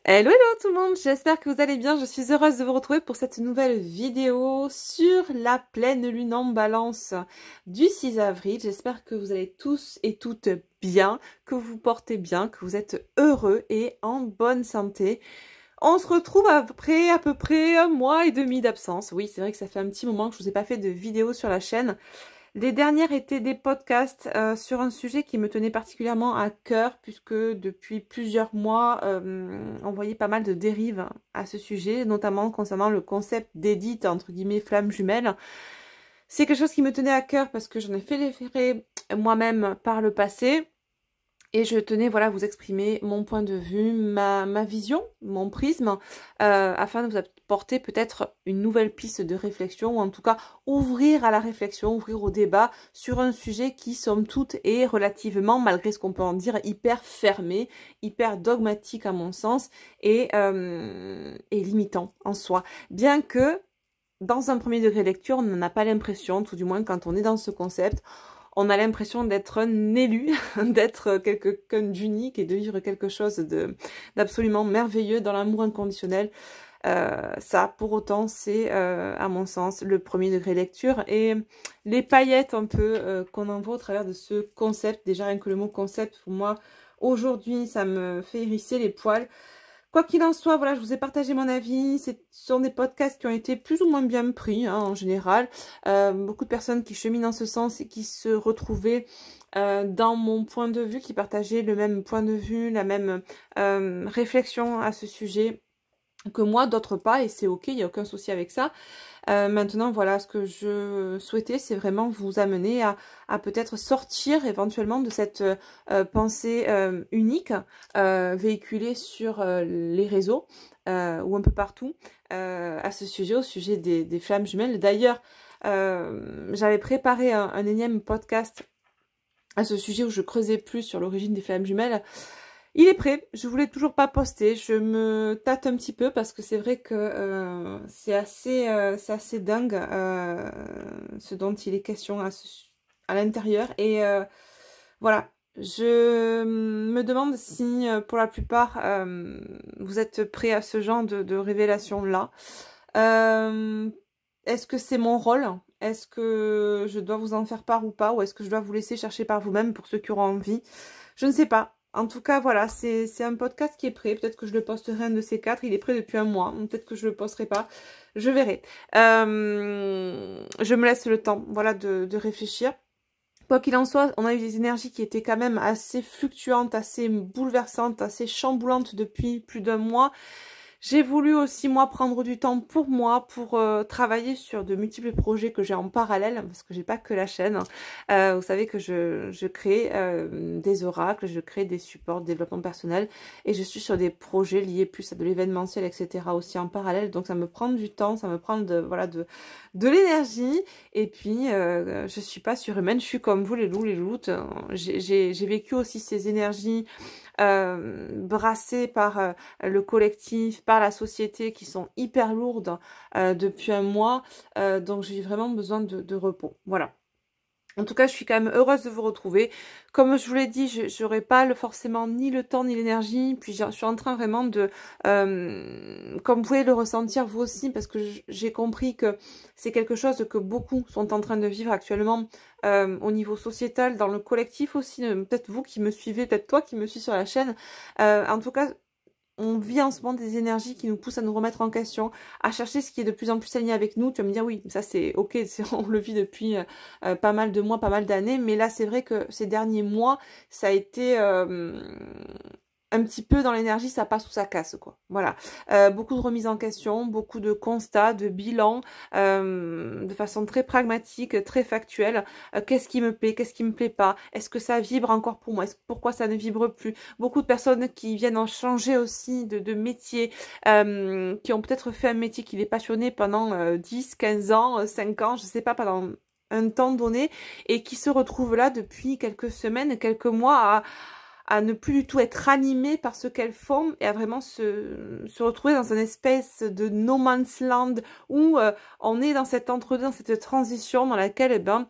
Hello, hello tout le monde, j'espère que vous allez bien. Je suis heureuse de vous retrouver pour cette nouvelle vidéo sur la pleine lune en balance du 6 avril. J'espère que vous allez tous et toutes bien, que vous vous portez bien, que vous êtes heureux et en bonne santé. On se retrouve après à peu près un mois et demi d'absence. Oui, c'est vrai que ça fait un petit moment que je vous ai pas fait de vidéo sur la chaîne. Les dernières étaient des podcasts sur un sujet qui me tenait particulièrement à cœur puisque depuis plusieurs mois, on voyait pas mal de dérives à ce sujet, notamment concernant le concept d'édite, entre guillemets, flamme jumelle. C'est quelque chose qui me tenait à cœur parce que j'en ai fait les frais moi-même par le passé. Et je tenais voilà, à vous exprimer mon point de vue, ma vision, mon prisme, afin de vous apporter peut-être une nouvelle piste de réflexion, ou en tout cas ouvrir à la réflexion, ouvrir au débat sur un sujet qui, somme toute, est relativement, malgré ce qu'on peut en dire, hyper fermé, hyper dogmatique à mon sens, et limitant en soi. Bien que, dans un premier degré de lecture, on n'en a pas l'impression, tout du moins quand on est dans ce concept, on a l'impression d'être un élu, d'être quelqu'un d'unique et de vivre quelque chose d'absolument merveilleux dans l'amour inconditionnel. Ça, pour autant, c'est, à mon sens, le premier degré lecture. Et les paillettes un peu qu'on en voit au travers de ce concept, déjà rien que le mot concept, pour moi, aujourd'hui, ça me fait hérisser les poils. Quoi qu'il en soit, voilà, je vous ai partagé mon avis. Ce sont des podcasts qui ont été plus ou moins bien pris, en général. Beaucoup de personnes qui cheminent dans ce sens et qui se retrouvaient dans mon point de vue, qui partageaient le même point de vue, la même réflexion à ce sujet que moi, d'autres pas, et c'est ok, il n'y a aucun souci avec ça. Maintenant, voilà, ce que je souhaitais, c'est vraiment vous amener à peut-être sortir éventuellement de cette pensée unique véhiculée sur les réseaux ou un peu partout à ce sujet, au sujet des flammes jumelles. D'ailleurs, j'avais préparé un énième podcast à ce sujet où je creusais plus sur l'origine des flammes jumelles. Il est prêt, je voulais toujours pas poster, je me tâte un petit peu parce que c'est vrai que c'est assez dingue ce dont il est question à l'intérieur. Et voilà, je me demande si pour la plupart vous êtes prêts à ce genre de révélation-là. Est-ce que c'est mon rôle? Est-ce que je dois vous en faire part ou pas? Ou est-ce que je dois vous laisser chercher par vous-même pour ceux qui auront envie? Je ne sais pas. En tout cas, voilà, c'est un podcast qui est prêt. Peut-être que je le posterai un de ces quatre. Il est prêt depuis un mois. Peut-être que je le posterai pas. Je verrai. Je me laisse le temps, voilà, de réfléchir. Quoi qu'il en soit, on a eu des énergies qui étaient quand même assez fluctuantes, assez bouleversantes, assez chamboulantes depuis plus d'un mois. J'ai voulu aussi, moi, prendre du temps pour moi, pour travailler sur de multiples projets que j'ai en parallèle, parce que j'ai pas que la chaîne. Vous savez que je crée des oracles, je crée des supports de développement personnel, et je suis sur des projets liés plus à de l'événementiel, etc. aussi en parallèle. Donc ça me prend du temps, ça me prend voilà, de l'énergie. Et puis, je suis pas surhumaine, je suis comme vous, les loups, les loutes. J'ai vécu aussi ces énergies brassées par le collectif, par la société, qui sont hyper lourdes depuis un mois. Donc j'ai vraiment besoin de repos. Voilà. En tout cas, je suis quand même heureuse de vous retrouver. Comme je vous l'ai dit, je n'aurai pas forcément ni le temps ni l'énergie. Puis je suis en train vraiment de, comme vous pouvez le ressentir vous aussi, parce que j'ai compris que c'est quelque chose que beaucoup sont en train de vivre actuellement au niveau sociétal, dans le collectif aussi. Peut-être vous qui me suivez, peut-être toi qui me suis sur la chaîne. En tout cas, on vit en ce moment des énergies qui nous poussent à nous remettre en question, à chercher ce qui est de plus en plus aligné avec nous. Tu vas me dire, oui, ça c'est ok, on le vit depuis pas mal de mois, pas mal d'années, mais là c'est vrai que ces derniers mois, ça a été un petit peu dans l'énergie, ça passe ou ça casse, quoi. Voilà. Beaucoup de remises en question, beaucoup de constats, de bilans, de façon très pragmatique, très factuelle. Qu'est-ce qui me plaît, qu'est-ce qui me plaît pas? Est-ce que ça vibre encore pour moi? Pourquoi ça ne vibre plus? Beaucoup de personnes qui viennent en changer aussi de métier, qui ont peut-être fait un métier qui les passionnait pendant 10, 15 ans, 5 ans, je sais pas, pendant un temps donné, et qui se retrouvent là depuis quelques semaines, quelques mois à ne plus du tout être animées par ce qu'elles font et à vraiment se retrouver dans une espèce de no man's land où on est dans cet entre-deux, dans cette transition dans laquelle eh ben,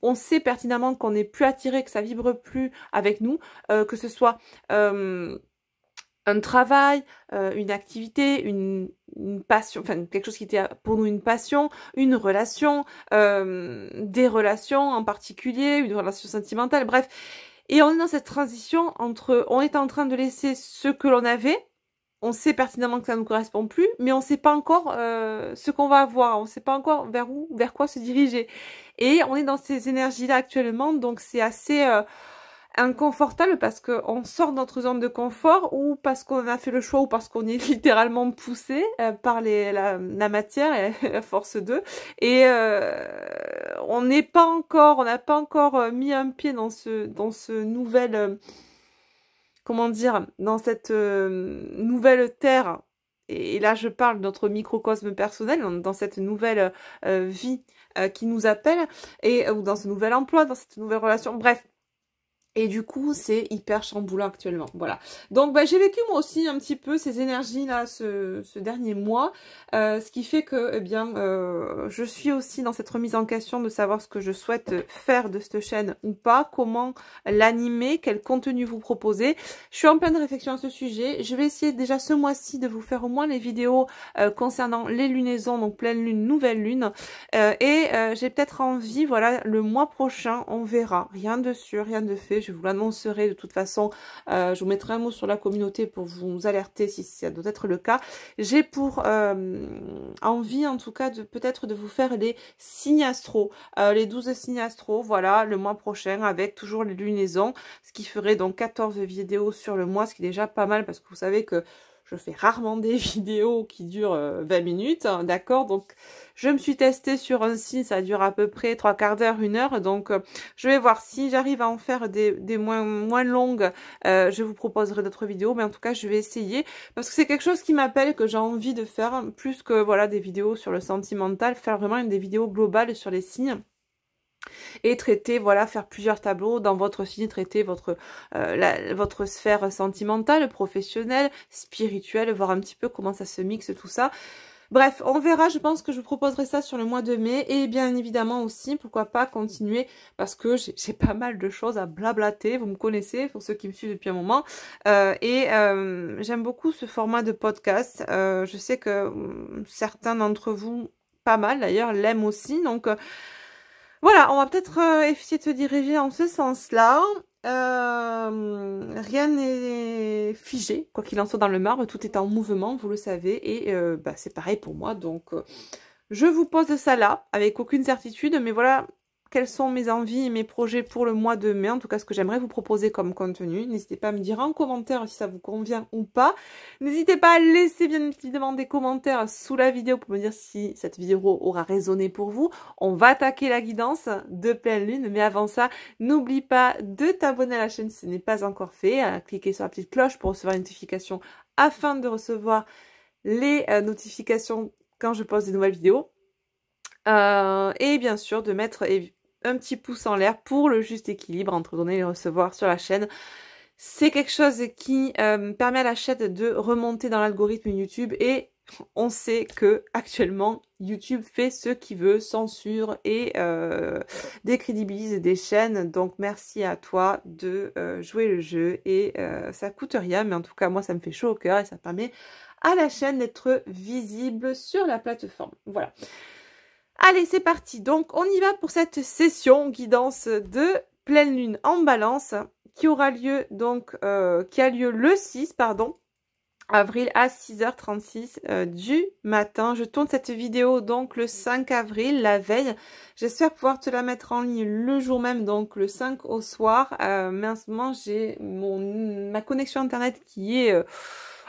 on sait pertinemment qu'on n'est plus attiré, que ça vibre plus avec nous, que ce soit un travail, une activité, une passion, enfin quelque chose qui était pour nous une passion, une relation, des relations en particulier, une relation sentimentale, bref. Et on est dans cette transition entre, on est en train de laisser ce que l'on avait, on sait pertinemment que ça ne nous correspond plus, mais on ne sait pas encore ce qu'on va avoir, on ne sait pas encore vers quoi se diriger. Et on est dans ces énergies-là actuellement, donc c'est assez inconfortable parce qu'on sort de notre zone de confort ou parce qu'on a fait le choix ou parce qu'on est littéralement poussé par la matière et à force d'eux. Et on n'a pas encore mis un pied dans ce nouvel, comment dire, dans cette nouvelle terre. Et là, je parle de notre microcosme personnel, dans cette nouvelle vie qui nous appelle, ou dans ce nouvel emploi, dans cette nouvelle relation. Bref. Et du coup, c'est hyper chamboulant actuellement. Voilà. Donc, bah, j'ai vécu moi aussi un petit peu ces énergies-là ce dernier mois. Ce qui fait que, eh bien, je suis aussi dans cette remise en question de savoir ce que je souhaite faire de cette chaîne ou pas, comment l'animer, quel contenu vous proposer. Je suis en pleine réflexion à ce sujet. Je vais essayer déjà ce mois-ci de vous faire au moins les vidéos concernant les lunaisons, donc pleine lune, nouvelle lune. J'ai peut-être envie, voilà, le mois prochain, on verra. Rien de sûr, rien de fait. Je vous l'annoncerai de toute façon. Je vous mettrai un mot sur la communauté pour vous alerter si ça doit être le cas. J'ai pour envie, en tout cas, peut-être de vous faire les signes astro. Les 12 signes astro, voilà, le mois prochain, avec toujours les lunaisons. Ce qui ferait donc 14 vidéos sur le mois, ce qui est déjà pas mal parce que vous savez que je fais rarement des vidéos qui durent 20 minutes, hein, d'accord? Donc, je me suis testée sur un signe, ça dure à peu près 3/4 d'heure, 1 heure. Donc, je vais voir si j'arrive à en faire des moins longues. Je vous proposerai d'autres vidéos, mais en tout cas, je vais essayer. Parce que c'est quelque chose qui m'appelle, que j'ai envie de faire, plus que voilà des vidéos sur le sentimental, faire vraiment des vidéos globales sur les signes. Et traiter, voilà, faire plusieurs tableaux dans votre signe, traiter votre sphère sentimentale, professionnelle, spirituelle, voir un petit peu comment ça se mixe tout ça. Bref, on verra, je pense que je vous proposerai ça sur le mois de mai et bien évidemment aussi, pourquoi pas continuer parce que j'ai pas mal de choses à blablater, vous me connaissez pour ceux qui me suivent depuis un moment j'aime beaucoup ce format de podcast, je sais que certains d'entre vous, pas mal d'ailleurs, l'aiment aussi, donc voilà, on va peut-être essayer de se diriger en ce sens-là. Rien n'est figé, quoi qu'il en soit dans le marbre, tout est en mouvement, vous le savez, et bah, c'est pareil pour moi. Donc, je vous pose ça là, avec aucune certitude, mais voilà quelles sont mes envies et mes projets pour le mois de mai, en tout cas ce que j'aimerais vous proposer comme contenu. N'hésitez pas à me dire en commentaire si ça vous convient ou pas. N'hésitez pas à laisser bien évidemment des commentaires sous la vidéo pour me dire si cette vidéo aura résonné pour vous. On va attaquer la guidance de pleine lune, mais avant ça, n'oublie pas de t'abonner à la chaîne si ce n'est pas encore fait, à cliquer sur la petite cloche pour recevoir une notification afin de recevoir les notifications quand je poste des nouvelles vidéos. Et bien sûr de mettre un petit pouce en l'air pour le juste équilibre entre donner et recevoir sur la chaîne. C'est quelque chose qui permet à la chaîne de remonter dans l'algorithme YouTube et on sait que actuellement YouTube fait ce qu'il veut, censure et décrédibilise des chaînes. Donc merci à toi de jouer le jeu et ça coûte rien, mais en tout cas moi ça me fait chaud au cœur et ça permet à la chaîne d'être visible sur la plateforme. Voilà. Allez, c'est parti. Donc, on y va pour cette session guidance de pleine lune en balance qui aura lieu, donc, qui a lieu le 6, pardon, avril à 6h36 du matin. Je tourne cette vidéo donc le 5 avril, la veille. J'espère pouvoir te la mettre en ligne le jour même, donc le 5 au soir. Mais en ce moment, j'ai ma connexion internet qui est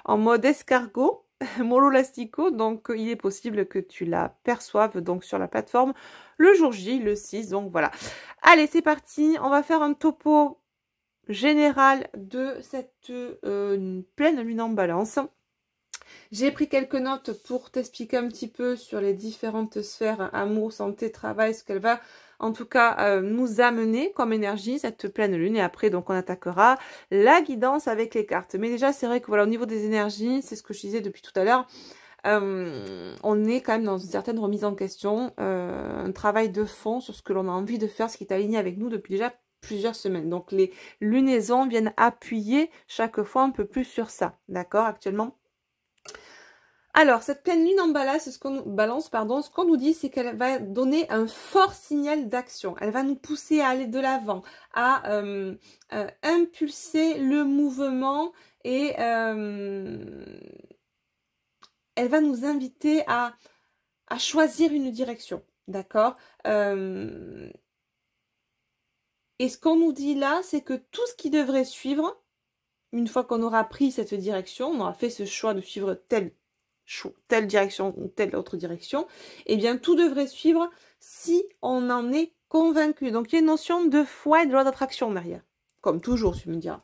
en mode escargot. Mollo Lastico, donc il est possible que tu la perçoives donc sur la plateforme le jour J, le 6, donc voilà. Allez, c'est parti, on va faire un topo général de cette pleine lune en balance. J'ai pris quelques notes pour t'expliquer un petit peu sur les différentes sphères, amour, santé, travail, ce qu'elle va en tout cas nous amener comme énergie, cette pleine lune. Et après, donc, on attaquera la guidance avec les cartes. Mais déjà, c'est vrai que voilà, au niveau des énergies, c'est ce que je disais depuis tout à l'heure, on est quand même dans une certaine remise en question, un travail de fond sur ce que l'on a envie de faire, ce qui est aligné avec nous depuis déjà plusieurs semaines. Donc les lunaisons viennent appuyer chaque fois un peu plus sur ça, d'accord, actuellement. Alors, cette pleine lune en balance, ce qu'on nous dit, c'est qu'elle va donner un fort signal d'action. Elle va nous pousser à aller de l'avant, à impulser le mouvement et elle va nous inviter à choisir une direction, d'accord. Et ce qu'on nous dit là, c'est que tout ce qui devrait suivre, une fois qu'on aura pris cette direction, on aura fait ce choix de suivre telle direction ou telle autre direction, eh bien tout devrait suivre si on en est convaincu. Donc il y a une notion de foi et de loi d'attraction derrière, comme toujours tu me diras.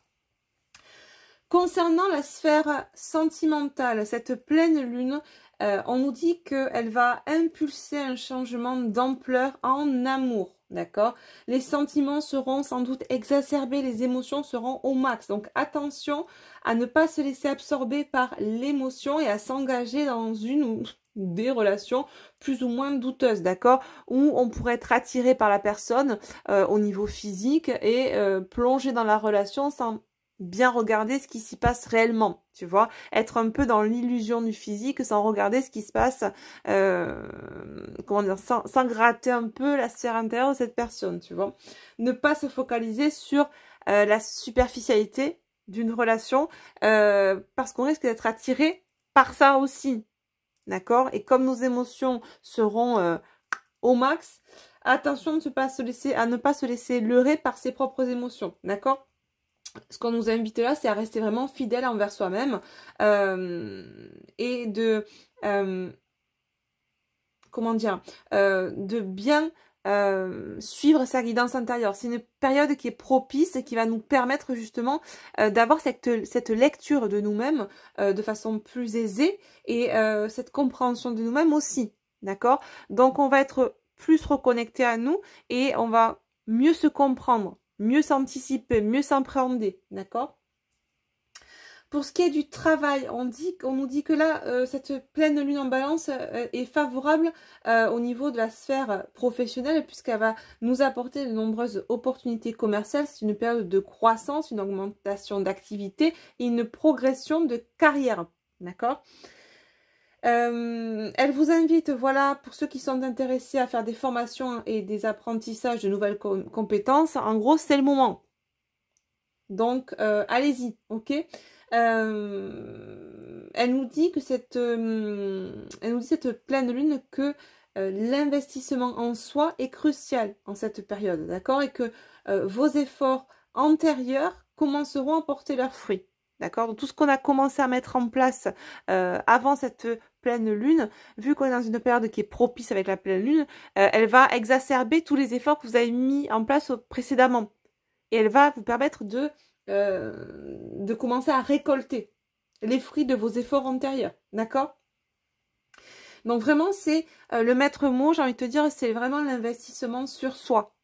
Concernant la sphère sentimentale, cette pleine lune, on nous dit qu'elle va impulser un changement d'ampleur en amour, d'accord? Les sentiments seront sans doute exacerbés, les émotions seront au max. Donc attention à ne pas se laisser absorber par l'émotion et à s'engager dans une ou des relations plus ou moins douteuses, d'accord? Où on pourrait être attiré par la personne au niveau physique et plonger dans la relation sans bien regarder ce qui s'y passe réellement, tu vois, être un peu dans l'illusion du physique sans regarder ce qui se passe, comment dire, sans gratter un peu la sphère intérieure de cette personne, tu vois. Ne pas se focaliser sur la superficialité d'une relation parce qu'on risque d'être attiré par ça aussi, d'accord. Et comme nos émotions seront au max, attention à ne pas se laisser leurrer par ses propres émotions, d'accord. Ce qu'on nous invite là, c'est à rester vraiment fidèle envers soi-même et de, comment dire, de bien suivre sa guidance intérieure. C'est une période qui est propice et qui va nous permettre justement d'avoir cette lecture de nous-mêmes de façon plus aisée et cette compréhension de nous-mêmes aussi, d'accord? Donc on va être plus reconnecté à nous et on va mieux se comprendre, mieux s'anticiper, mieux s'appréhender, d'accord? Pour ce qui est du travail, on nous dit que là, cette pleine lune en balance est favorable au niveau de la sphère professionnelle puisqu'elle va nous apporter de nombreuses opportunités commerciales. C'est une période de croissance, une augmentation d'activité et une progression de carrière, d'accord? Elle vous invite, voilà, pour ceux qui sont intéressés à faire des formations et des apprentissages de nouvelles compétences, en gros, c'est le moment. Donc, allez-y, ok. Elle nous dit que cette pleine lune que l'investissement en soi est crucial en cette période, d'accord, et que vos efforts antérieurs commenceront à porter leurs fruits. D'accord, donc tout ce qu'on a commencé à mettre en place avant cette pleine lune, vu qu'on est dans une période qui est propice avec la pleine lune, elle va exacerber tous les efforts que vous avez mis en place précédemment. Et elle va vous permettre de commencer à récolter les fruits de vos efforts antérieurs. D'accord? Donc vraiment, c'est le maître mot, j'ai envie de te dire, c'est vraiment l'investissement sur soi.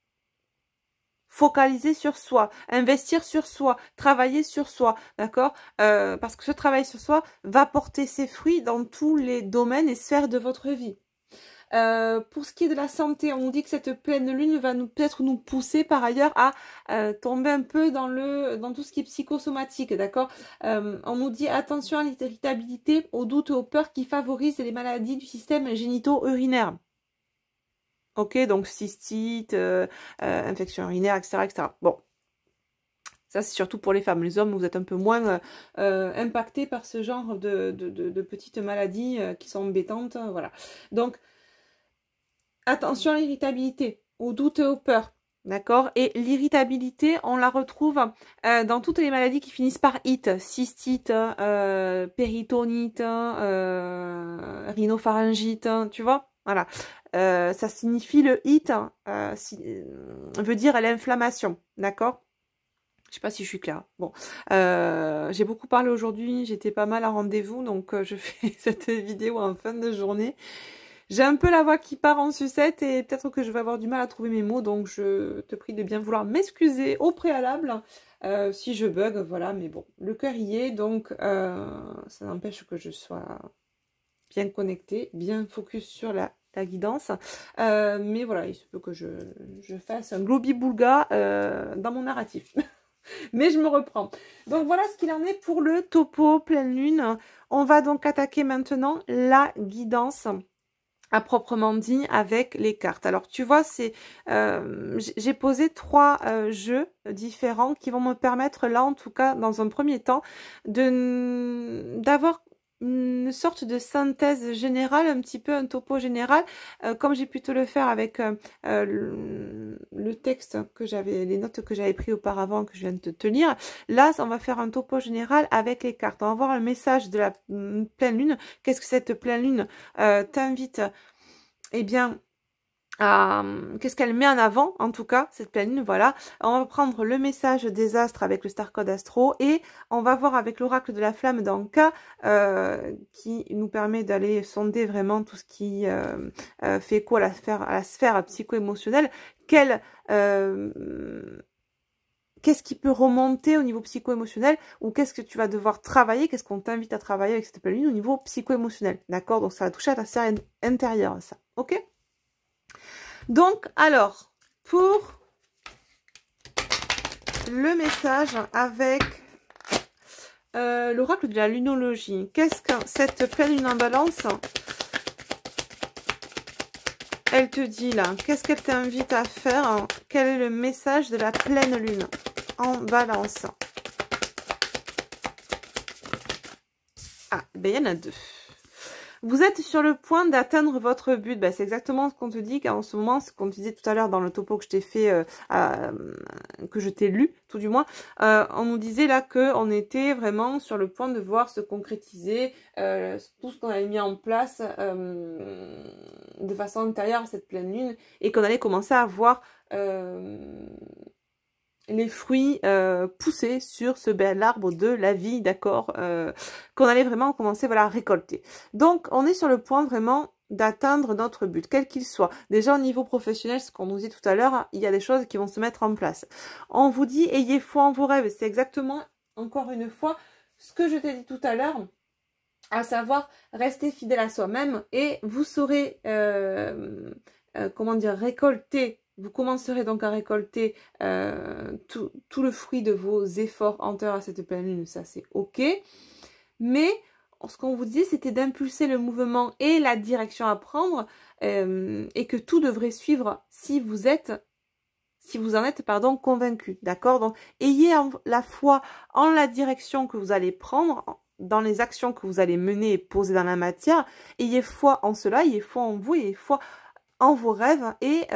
Focaliser sur soi, investir sur soi, travailler sur soi, d'accord, parce que ce travail sur soi va porter ses fruits dans tous les domaines et sphères de votre vie. Pour ce qui est de la santé, on nous dit que cette pleine lune va peut-être nous pousser par ailleurs à tomber un peu dans tout ce qui est psychosomatique, d'accord. On nous dit attention à l'irritabilité, aux doutes et aux peurs qui favorisent les maladies du système génito-urinaire. Ok, donc cystite, infection urinaire, etc., etc. Bon, ça c'est surtout pour les femmes. Les hommes, vous êtes un peu moins impactés par ce genre de petites maladies qui sont embêtantes. Voilà. Donc, attention à l'irritabilité, aux doutes et aux peurs. D'accord. Et l'irritabilité, on la retrouve dans toutes les maladies qui finissent par it. Cystite, péritonite, rhinopharyngite, tu vois. Voilà. Ça signifie le it, veut dire l'inflammation. D'accord. Je sais pas si je suis claire. Bon, j'ai beaucoup parlé aujourd'hui, j'étais pas mal à rendez-vous, donc je fais cette vidéo en fin de journée. J'ai un peu la voix qui part en sucette et peut-être que je vais avoir du mal à trouver mes mots, donc je te prie de bien vouloir m'excuser au préalable si je bug, voilà, mais bon, le cœur y est, donc ça n'empêche que je sois bien connectée, bien focus sur la la guidance. Mais voilà, il se peut que je fasse un globi-boulga dans mon narratif. Mais je me reprends. Donc voilà ce qu'il en est pour le topo pleine lune. On va donc attaquer maintenant la guidance à proprement dit avec les cartes. Alors tu vois, c'est j'ai posé 3 jeux différents qui vont me permettre là en tout cas dans un premier temps d'avoir une sorte de synthèse générale, un petit peu un topo général, comme j'ai pu te le faire avec le texte que j'avais, les notes que j'avais pris auparavant, que je viens de te lire. Là, on va faire un topo général avec les cartes. On va voir un message de la pleine lune. Qu'est-ce que cette pleine lune t'invite, eh bien, qu'est-ce qu'elle met en avant, en tout cas, cette pleine lune, voilà. On va prendre le message des astres avec le Star Code Astro et on va voir avec l'oracle de la flamme d'Anka qui nous permet d'aller sonder vraiment tout ce qui fait écho à la sphère psycho-émotionnelle. Qu'est-ce qui peut remonter au niveau psycho-émotionnel ou qu'est-ce que tu vas devoir travailler, qu'est-ce qu'on t'invite à travailler avec cette pleine lune au niveau psycho-émotionnel, d'accord? Donc ça va toucher à ta sphère intérieure, ça, ok? Donc, alors, pour le message avec l'oracle de la lunologie, qu'est-ce que cette pleine lune en balance, elle te dit là? Qu'est-ce qu'elle t'invite à faire? Quel est le message de la pleine lune en balance? Ah, ben il y en a 2. Vous êtes sur le point d'atteindre votre but. Ben, c'est exactement ce qu'on te dit en ce moment, ce qu'on te disait tout à l'heure dans le topo que je t'ai fait, que je t'ai lu, tout du moins. On nous disait là qu'on était vraiment sur le point de voir se concrétiser tout ce qu'on avait mis en place de façon antérieure à cette pleine lune et qu'on allait commencer à voir les fruits poussés sur ce bel arbre de la vie, d'accord, qu'on allait vraiment commencer voilà, à récolter. Donc, on est sur le point vraiment d'atteindre notre but, quel qu'il soit. Déjà, au niveau professionnel, ce qu'on nous dit tout à l'heure, il y a des choses qui vont se mettre en place. On vous dit, ayez foi en vos rêves. C'est exactement, encore une fois, ce que je t'ai dit tout à l'heure, à savoir, rester fidèle à soi-même et vous saurez, comment dire, récolter. Vous commencerez donc à récolter tout le fruit de vos efforts antérieurs à cette pleine lune, ça c'est ok. Mais ce qu'on vous dit, c'était d'impulser le mouvement et la direction à prendre et que tout devrait suivre si vous en êtes pardon, convaincu. D'accord? Donc, ayez la foi en la direction que vous allez prendre, dans les actions que vous allez mener et poser dans la matière. Ayez foi en cela, ayez foi en vous, ayez foi en vos rêves et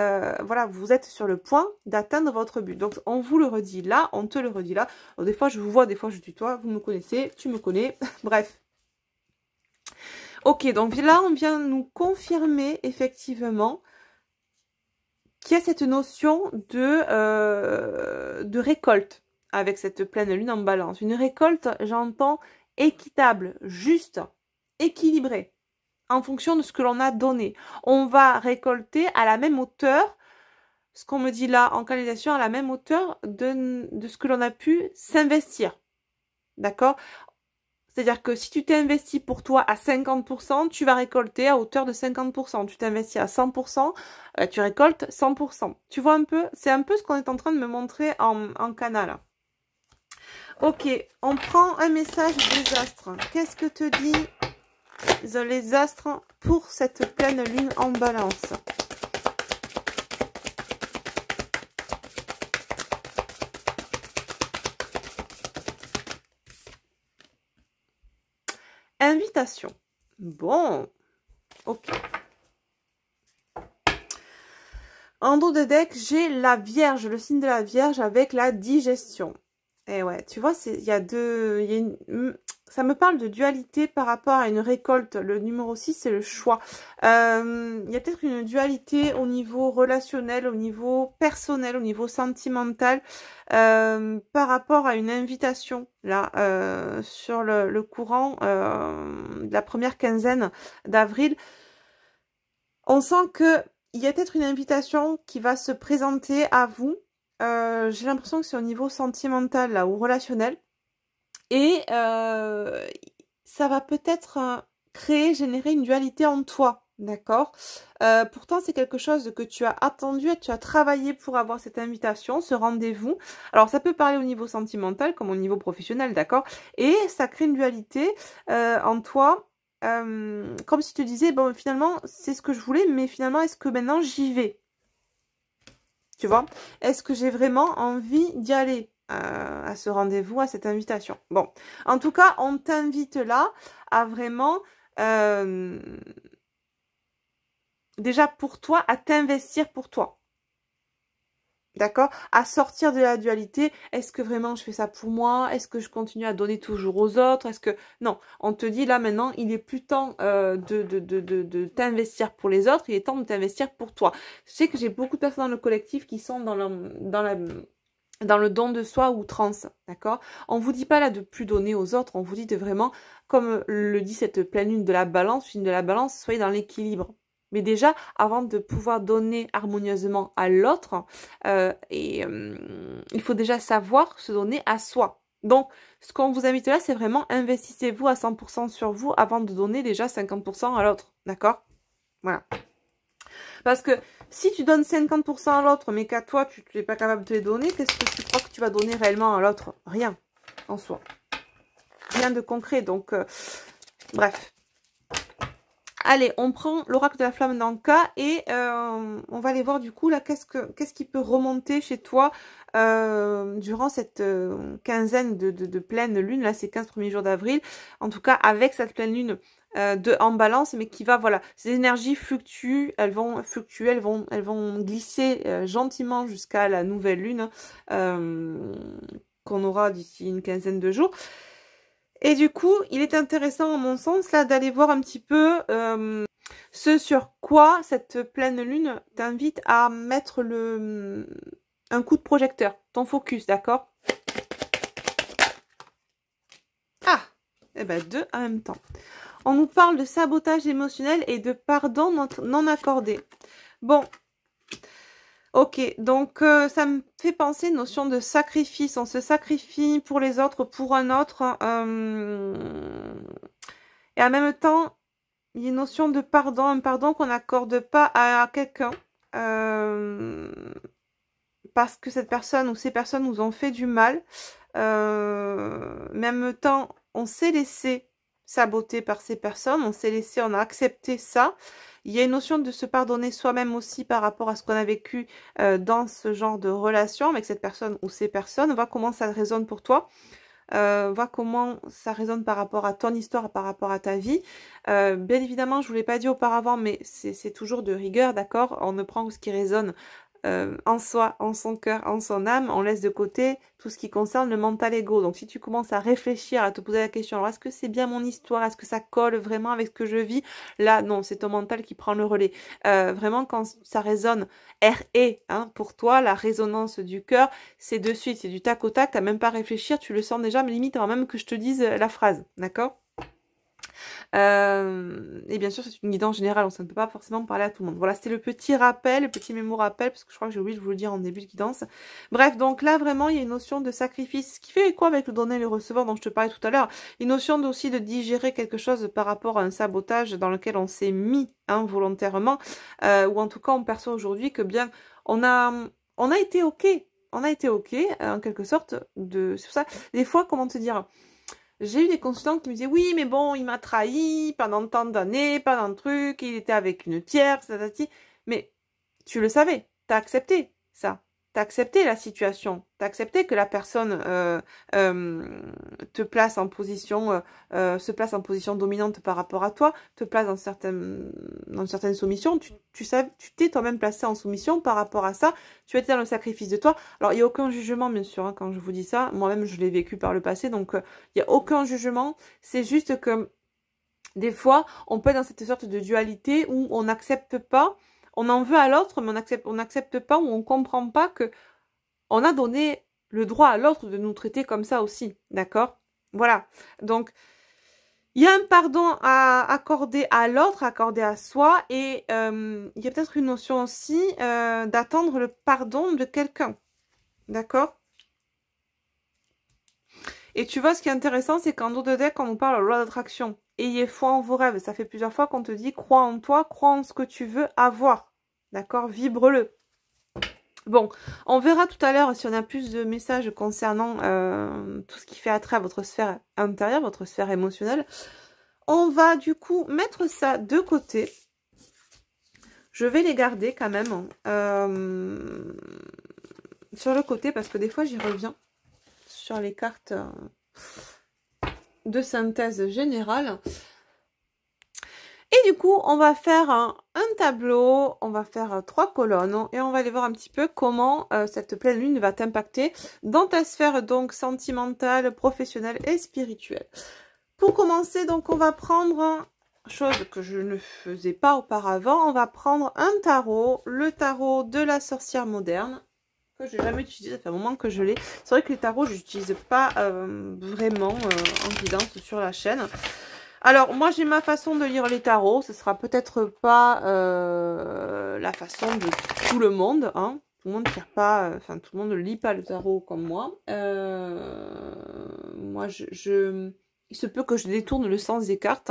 voilà, vous êtes sur le point d'atteindre votre but. Donc, on vous le redit là, on te le redit là. Alors, des fois, je vous vois, des fois, je tutoie. Vous me connaissez, tu me connais. Bref. Ok, donc là, on vient nous confirmer effectivement qu'il y a cette notion de récolte avec cette pleine lune en balance. Une récolte, j'entends, équitable, juste, équilibrée, en fonction de ce que l'on a donné. On va récolter à la même hauteur, ce qu'on me dit là en canalisation, à la même hauteur de ce que l'on a pu s'investir. D'accord? C'est-à-dire que si tu t'es investi pour toi à 50%, tu vas récolter à hauteur de 50%. Tu t'investis à 100%, tu récoltes 100%. Tu vois un peu? C'est un peu ce qu'on est en train de me montrer en canal. Ok, on prend un message des astres. Qu'est-ce que te dit les astres pour cette pleine lune en balance? Invitation. Bon, ok. En dos de deck, j'ai la Vierge, le signe de la Vierge avec la digestion. Et ouais, tu vois, il y a ça me parle de dualité par rapport à une récolte. Le numéro 6, c'est le choix. Il y a peut-être une dualité au niveau relationnel, au niveau personnel, au niveau sentimental, par rapport à une invitation, là, sur le courant de la première quinzaine d'avril. On sent que il y a peut-être une invitation qui va se présenter à vous. J'ai l'impression que c'est au niveau sentimental là, ou relationnel. Et ça va peut-être générer une dualité en toi. D'accord. Pourtant, c'est quelque chose que tu as attendu, tu as travaillé pour avoir cette invitation, ce rendez-vous. Alors, ça peut parler au niveau sentimental comme au niveau professionnel, d'accord? Et ça crée une dualité en toi, comme si tu disais, bon, finalement, c'est ce que je voulais, mais finalement, est-ce que maintenant j'y vais? Tu vois? Est-ce que j'ai vraiment envie d'y aller à ce rendez-vous, à cette invitation? Bon, en tout cas, on t'invite là à vraiment... déjà pour toi, à t'investir pour toi. D'accord? À sortir de la dualité. Est-ce que vraiment je fais ça pour moi? Est-ce que je continue à donner toujours aux autres? Est-ce que... Non, on te dit là maintenant, il est plus temps de t'investir pour les autres, il est temps de t'investir pour toi. Je sais que j'ai beaucoup de personnes dans le collectif qui sont dans le don de soi ou trans, d'accord? On vous dit pas là de plus donner aux autres, on vous dit de vraiment, comme le dit cette pleine lune de la balance, une de la balance, soyez dans l'équilibre. Mais déjà, avant de pouvoir donner harmonieusement à l'autre, il faut déjà savoir se donner à soi. Donc, ce qu'on vous invite là, c'est vraiment investissez-vous à 100% sur vous avant de donner déjà 50% à l'autre, d'accord? Voilà. Parce que si tu donnes 50% à l'autre, mais qu'à toi, tu n'es pas capable de les donner, qu'est-ce que tu crois que tu vas donner réellement à l'autre? Rien, en soi. Rien de concret. Donc, bref. Allez, on prend l'oracle de la flamme dans le cas et on va aller voir du coup là qu'est-ce qui peut remonter chez toi durant cette quinzaine de pleine lune, là ces 15 premiers jours d'avril, en tout cas avec cette pleine lune en balance, mais qui va, voilà, ces énergies fluctuent, elles vont fluctuer, elles vont glisser gentiment jusqu'à la nouvelle lune qu'on aura d'ici une quinzaine de jours. Et du coup, il est intéressant, à mon sens, là, d'aller voir un petit peu ce sur quoi cette pleine lune t'invite à mettre un coup de projecteur, ton focus, d'accord? Ah, eh ben deux en même temps. On nous parle de sabotage émotionnel et de pardon non accordé. Bon, ok, donc ça me fait penser une notion de sacrifice. On se sacrifie pour les autres, pour un autre. Et en même temps, il y a une notion de pardon, un pardon qu'on n'accorde pas à quelqu'un. Parce que cette personne ou ces personnes nous ont fait du mal. Mais en même temps, on s'est laissé saboter par ces personnes. On a accepté ça. Il y a une notion de se pardonner soi-même aussi par rapport à ce qu'on a vécu dans ce genre de relation avec cette personne ou ces personnes. Voir comment ça résonne pour toi. Voir comment ça résonne par rapport à ton histoire, par rapport à ta vie. Bien évidemment, je ne vous l'ai pas dit auparavant, mais c'est toujours de rigueur, d'accord? On ne prend que ce qui résonne en soi, en son cœur, en son âme, on laisse de côté tout ce qui concerne le mental ego. Donc si tu commences à réfléchir, à te poser la question, alors est-ce que c'est bien mon histoire, est-ce que ça colle vraiment avec ce que je vis? Là, non, c'est ton mental qui prend le relais. Vraiment, quand ça résonne R.E. Hein, pour toi, la résonance du cœur, c'est de suite, c'est du tac au tac, t'as même pas à réfléchir, tu le sens déjà, mais limite avant même que je te dise la phrase, d'accord? Et bien sûr, c'est une guidance générale, ça ne peut pas forcément parler à tout le monde. Voilà, c'était le petit rappel, le petit mémo rappel, parce que je crois que j'ai oublié de vous le dire en début de guidance. Bref, donc là, vraiment, il y a une notion de sacrifice, qui fait quoi avec le donner et le recevoir dont je te parlais tout à l'heure. Une notion aussi de digérer quelque chose par rapport à un sabotage dans lequel on s'est mis volontairement, ou en tout cas, on perçoit aujourd'hui que bien, on a été OK. On a été OK, en quelque sorte, c'est pour ça, des fois, comment te dire... J'ai eu des consultants qui me disaient, oui, mais bon, il m'a trahi pendant tant d'années, pendant un truc, il était avec une tierce, tatati. Mais tu le savais, t'as accepté ça. T'as accepté la situation. T'as accepté que la personne te place en position, se place en position dominante par rapport à toi, te place dans certaines soumissions. Tu t'es toi-même placé en soumission par rapport à ça. Tu as été dans le sacrifice de toi. Alors, il n'y a aucun jugement, bien sûr, hein, quand je vous dis ça. Moi-même, je l'ai vécu par le passé. Donc, il n'y a aucun jugement. C'est juste que des fois, on peut être dans cette sorte de dualité où on n'accepte pas. On en veut à l'autre, mais on n'accepte pas ou on comprend pas que on a donné le droit à l'autre de nous traiter comme ça aussi, d'accord? Voilà, donc il y a un pardon à accorder à l'autre, accorder à soi, et il y a peut-être une notion aussi d'attendre le pardon de quelqu'un, d'accord? Et tu vois, ce qui est intéressant, c'est qu'en dos de deck, on nous parle de la loi d'attraction. Ayez foi en vos rêves. Ça fait plusieurs fois qu'on te dit, crois en toi, crois en ce que tu veux avoir. D'accord? Vibre-le. Bon, on verra tout à l'heure si on a plus de messages concernant tout ce qui fait attrait à votre sphère intérieure, votre sphère émotionnelle. On va du coup mettre ça de côté. Je vais les garder quand même sur le côté parce que des fois j'y reviens sur les cartes de synthèse générale. Et du coup, on va faire un tableau, on va faire 3 colonnes et on va aller voir un petit peu comment cette pleine lune va t'impacter dans ta sphère donc sentimentale, professionnelle et spirituelle. Pour commencer, donc on va prendre, chose que je ne faisais pas auparavant, on va prendre un tarot, le tarot de la sorcière moderne, que je n'ai jamais utilisé, ça fait un moment que je l'ai. C'est vrai que les tarots, je n'utilise pas vraiment en guidance sur la chaîne. Alors, moi, j'ai ma façon de lire les tarots. Ce sera peut-être pas la façon de tout le monde. Hein. Tout le monde tire pas, enfin, tout le monde ne lit pas le tarot comme moi. Moi, il se peut que je détourne le sens des cartes.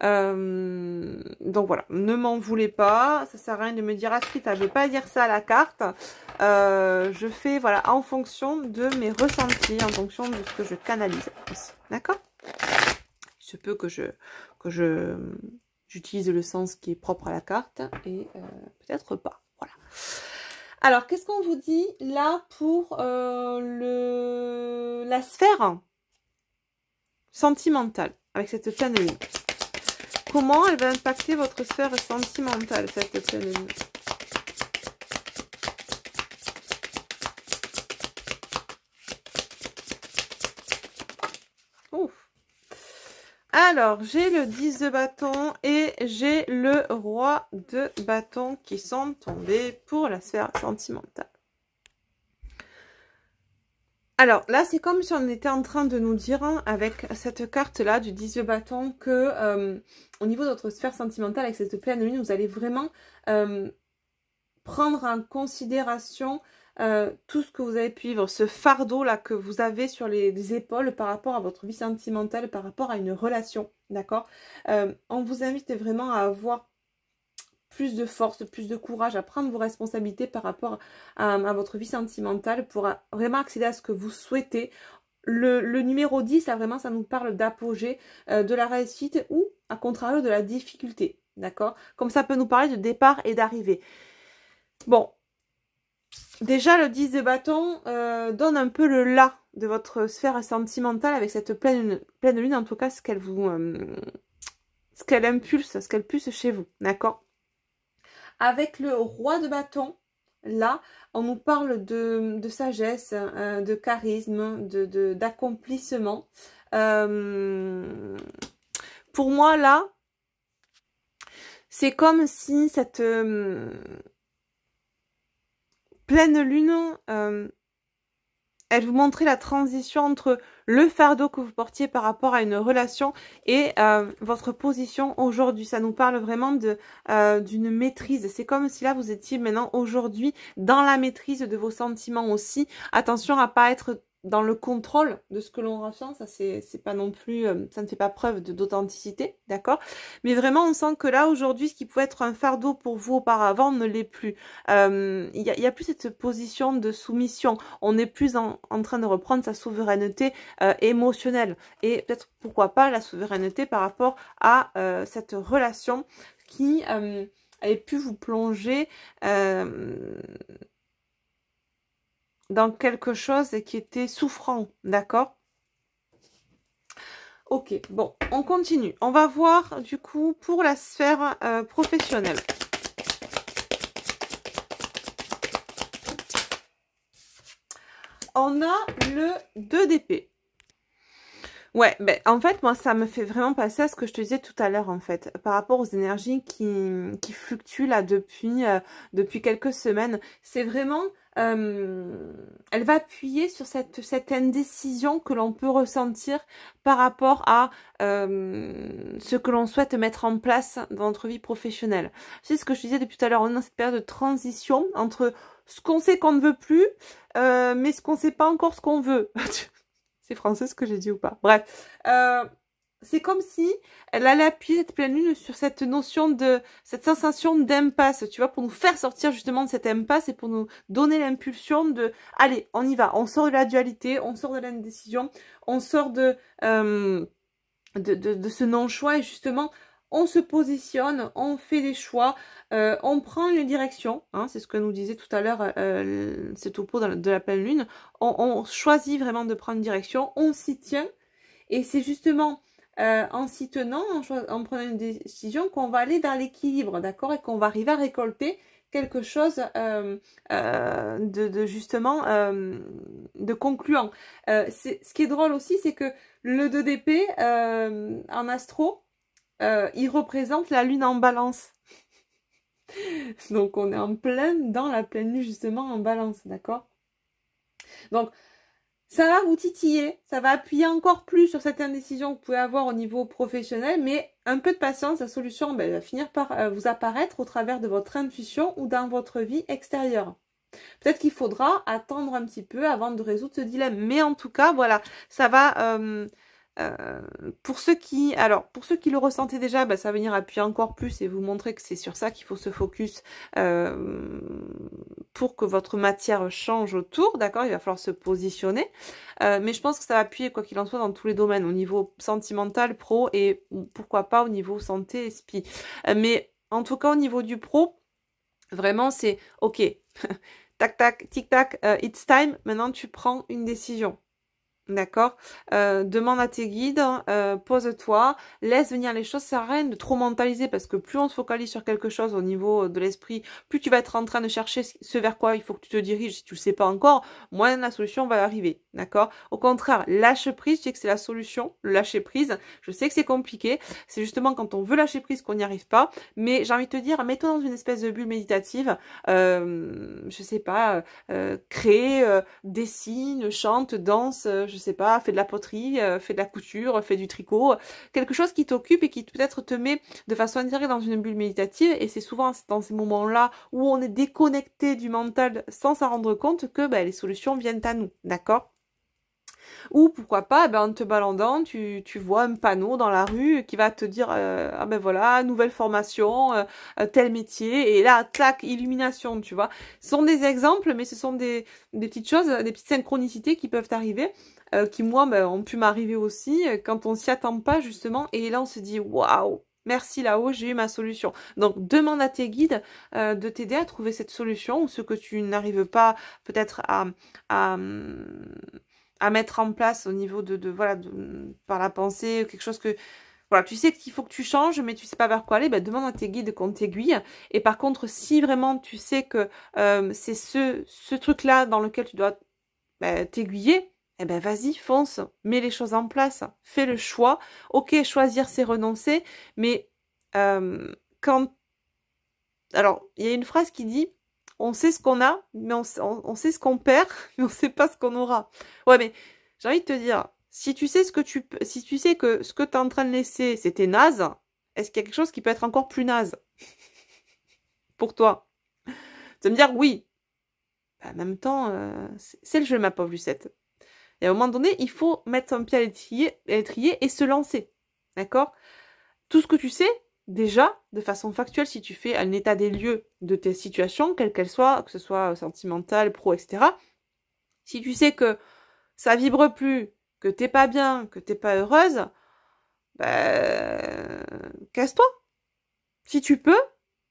Donc voilà, ne m'en voulez pas. Ça sert à rien de me dire, Astrid, je ne vais pas dire ça à la carte. Je fais, voilà, en fonction de mes ressentis, en fonction de ce que je canalise aussi. D'accord ? Il se peut que j'utilise le sens qui est propre à la carte et peut-être pas. Voilà. Alors, qu'est-ce qu'on vous dit là pour la sphère sentimentale avec cette pleine lune? Comment elle va impacter votre sphère sentimentale, cette pleine lune? Ouf. Alors, j'ai le 10 de bâton et j'ai le roi de bâton qui sont tombés pour la sphère sentimentale. Alors, là, c'est comme si on était en train de nous dire, hein, avec cette carte-là du 10 de bâton, que au niveau de votre sphère sentimentale, avec cette pleine lune, vous allez vraiment prendre en considération tout ce que vous avez pu vivre, ce fardeau-là que vous avez sur les épaules par rapport à votre vie sentimentale, par rapport à une relation, d'accord? On vous invite vraiment à avoir plus de force, plus de courage, à prendre vos responsabilités par rapport à votre vie sentimentale pour vraiment accéder à ce que vous souhaitez. Le numéro 10, là, vraiment, ça nous parle d'apogée, de la réussite ou, à contrario, de la difficulté, d'accord? Comme ça peut nous parler de départ et d'arrivée. Bon, déjà, le 10 de bâton donne un peu le là de votre sphère sentimentale avec cette pleine lune, en tout cas, ce qu'elle impulse, ce qu'elle pulse chez vous, d'accord? Avec le roi de bâton, là, on nous parle de sagesse, de charisme, d'accomplissement. Pour moi, là, c'est comme si cette pleine lune, elle vous montrait la transition entre le fardeau que vous portiez par rapport à une relation et votre position aujourd'hui. Ça nous parle vraiment d'une maîtrise. C'est comme si là, vous étiez maintenant aujourd'hui dans la maîtrise de vos sentiments aussi. Attention à pas être dans le contrôle de ce que l'on ressent, ça c'est pas non plus, ça ne fait pas preuve d'authenticité, d'accord? Mais vraiment, on sent que là, aujourd'hui, ce qui pouvait être un fardeau pour vous auparavant ne l'est plus. Il y a plus cette position de soumission. On n'est plus en train de reprendre sa souveraineté émotionnelle. Et peut-être, pourquoi pas, la souveraineté par rapport à cette relation qui avait pu vous plonger dans quelque chose qui était souffrant, d'accord? Ok, bon, on continue. On va voir du coup pour la sphère professionnelle. On a le 2 d'épée. Ouais, ben en fait, moi, ça me fait vraiment passer à ce que je te disais tout à l'heure, en fait, par rapport aux énergies qui fluctuent là depuis quelques semaines. C'est vraiment, elle va appuyer sur cette indécision que l'on peut ressentir par rapport à ce que l'on souhaite mettre en place dans notre vie professionnelle. C'est ce que je te disais depuis tout à l'heure, on est dans cette période de transition entre ce qu'on sait qu'on ne veut plus, mais ce qu'on ne sait pas encore ce qu'on veut. C'est français ce que j'ai dit ou pas? Bref. C'est comme si elle allait appuyer cette pleine lune sur cette notion de, cette sensation d'impasse, tu vois, pour nous faire sortir justement de cette impasse et pour nous donner l'impulsion de, allez, on y va, on sort de la dualité, on sort de l'indécision, on sort de ce non-choix et justement, on se positionne, on fait des choix, on prend une direction, hein, c'est ce que nous disait tout à l'heure ce topo de la pleine lune, on choisit vraiment de prendre une direction, on s'y tient et c'est justement en s'y tenant, en prenant une décision, qu'on va aller vers l'équilibre, d'accord, et qu'on va arriver à récolter quelque chose justement de concluant. Ce qui est drôle aussi, c'est que le 2 d'épée en astro, il représente la lune en balance. Donc on est en pleine dans la pleine lune justement en balance, d'accord? Donc ça va vous titiller, ça va appuyer encore plus sur cette indécision que vous pouvez avoir au niveau professionnel, mais un peu de patience, la solution va finir par vous apparaître au travers de votre intuition ou dans votre vie extérieure. Peut-être qu'il faudra attendre un petit peu avant de résoudre ce dilemme, mais en tout cas, voilà, ça va... pour ceux qui le ressentaient déjà, ça va venir appuyer encore plus et vous montrer que c'est sur ça qu'il faut se focus pour que votre matière change autour, d'accord? Il va falloir se positionner, mais je pense que ça va appuyer quoi qu'il en soit dans tous les domaines, au niveau sentimental, pro et pourquoi pas au niveau santé et spi. Mais en tout cas au niveau du pro, vraiment c'est ok, tac tac, tic tac, it's time, maintenant tu prends une décision. D'accord, demande à tes guides, pose-toi, laisse venir les choses, ça sert à rien de trop mentaliser parce que plus on se focalise sur quelque chose au niveau de l'esprit, plus tu vas être en train de chercher ce vers quoi il faut que tu te diriges. Si tu le sais pas encore, moins la solution va arriver, d'accord? Au contraire, lâche prise, je sais que c'est la solution, le lâcher prise, je sais que c'est compliqué, c'est justement quand on veut lâcher prise qu'on n'y arrive pas, mais j'ai envie de te dire, mets-toi dans une espèce de bulle méditative, je sais pas, crée, dessine, chante, danse, je sais pas, fais de la poterie, fais de la couture, fais du tricot, quelque chose qui t'occupe et qui peut-être te met de façon indirecte dans une bulle méditative, et c'est souvent dans ces moments-là où on est déconnecté du mental sans s'en rendre compte que les solutions viennent à nous, d'accord? Ou pourquoi pas, en te baladant, tu vois un panneau dans la rue qui va te dire ah ben voilà, nouvelle formation, tel métier, et là, clac, illumination, tu vois. Ce sont des exemples, mais ce sont des petites choses, des petites synchronicités qui peuvent arriver, qui moi ont pu m'arriver aussi quand on s'y attend pas justement, et là on se dit waouh, merci là-haut, j'ai eu ma solution. Donc demande à tes guides de t'aider à trouver cette solution, ou ce que tu n'arrives pas peut-être à mettre en place au niveau par la pensée, quelque chose que voilà, tu sais qu'il faut que tu changes, mais tu sais pas vers quoi aller, demande à tes guides qu'on t'aiguille. Et par contre, si vraiment tu sais que c'est ce truc-là dans lequel tu dois t'aiguiller, vas-y, fonce, mets les choses en place, fais le choix. Ok, choisir c'est renoncer, mais quand... Alors, il y a une phrase qui dit on sait ce qu'on a, mais on sait ce qu'on perd, mais on sait pas ce qu'on aura. Ouais, mais j'ai envie de te dire, si tu sais si tu sais que ce que tu es en train de laisser, c'était naze, est-ce qu'il y a quelque chose qui peut être encore plus naze pour toi? Tu vas me dire oui. En même temps, c'est le jeu, ma pauvre Lucette. Et à un moment donné, il faut mettre son pied à l'étrier et se lancer. D'accord? Tout ce que tu sais, déjà, de façon factuelle, si tu fais un état des lieux de tes situations, quelles qu'elles soient, que ce soit sentimentale, pro, etc., si tu sais que ça vibre plus, que t'es pas bien, que t'es pas heureuse, casse-toi. Si tu peux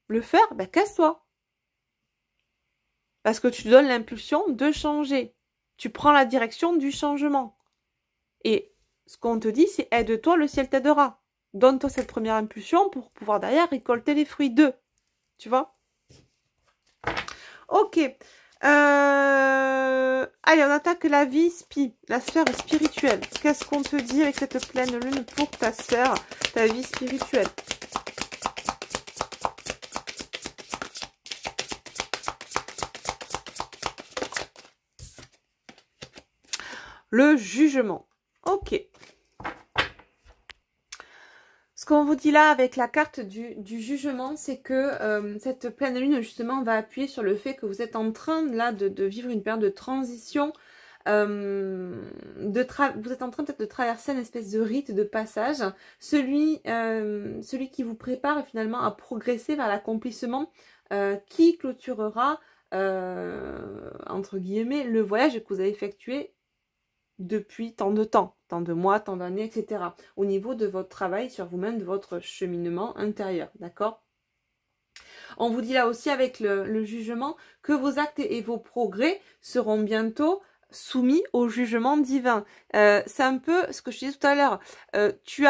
le faire, casse-toi. Parce que tu te donnes l'impulsion de changer. Tu prends la direction du changement. Et ce qu'on te dit, c'est aide-toi, le ciel t'aidera. Donne-toi cette première impulsion pour pouvoir derrière récolter les fruits d'eux. Tu vois? Ok. Allez, on attaque la vie la sphère spirituelle. Qu'est-ce qu'on te dit avec cette pleine lune pour ta sphère, ta vie spirituelle? Le jugement. Ok. Ce qu'on vous dit là avec la carte du jugement, c'est que cette pleine lune justement va appuyer sur le fait que vous êtes en train là de vivre une période de transition vous êtes en train peut-être de traverser une espèce de rite de passage, celui qui vous prépare finalement à progresser vers l'accomplissement qui clôturera, entre guillemets, le voyage que vous avez effectué depuis tant de temps, tant de mois, tant d'années, etc. Au niveau de votre travail sur vous-même, de votre cheminement intérieur, d'accord? On vous dit là aussi avec le jugement que vos actes et vos progrès seront bientôt soumis au jugement divin. C'est un peu ce que je disais tout à l'heure. Tu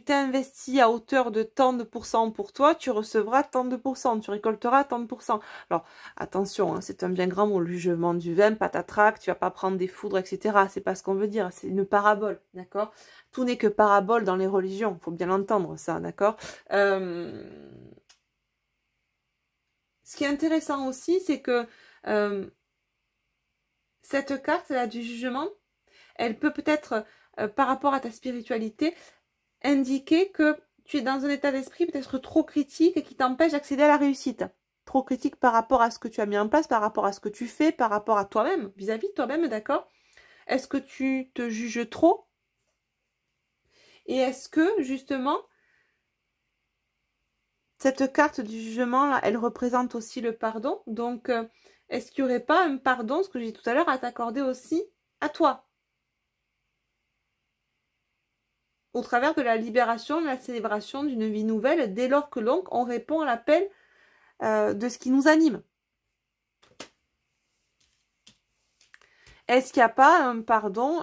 t'es investi à hauteur de tant de pourcents pour toi, tu recevras tant de pourcents, tu récolteras tant de pourcents. Alors, attention, hein, c'est un bien grand mot, le jugement divin, patatrac, tu vas pas prendre des foudres, etc. C'est pas ce qu'on veut dire, c'est une parabole, d'accord? Tout n'est que parabole dans les religions, faut bien l'entendre, ça, d'accord? Ce qui est intéressant aussi, c'est que cette carte-là du jugement, elle peut peut-être, par rapport à ta spiritualité, indiquer que tu es dans un état d'esprit peut-être trop critique et qui t'empêche d'accéder à la réussite. Trop critique par rapport à ce que tu as mis en place, par rapport à ce que tu fais, par rapport à toi-même, vis-à-vis de toi-même, d'accord? Est-ce que tu te juges trop? Et est-ce que, justement, cette carte du jugement, là, elle représente aussi le pardon. Donc, est-ce qu'il n'y aurait pas un pardon, ce que j'ai dit tout à l'heure, à t'accorder aussi à toi? Au travers de la libération, de la célébration d'une vie nouvelle, dès lors que donc on répond à l'appel de ce qui nous anime. Est-ce qu'il n'y a pas un pardon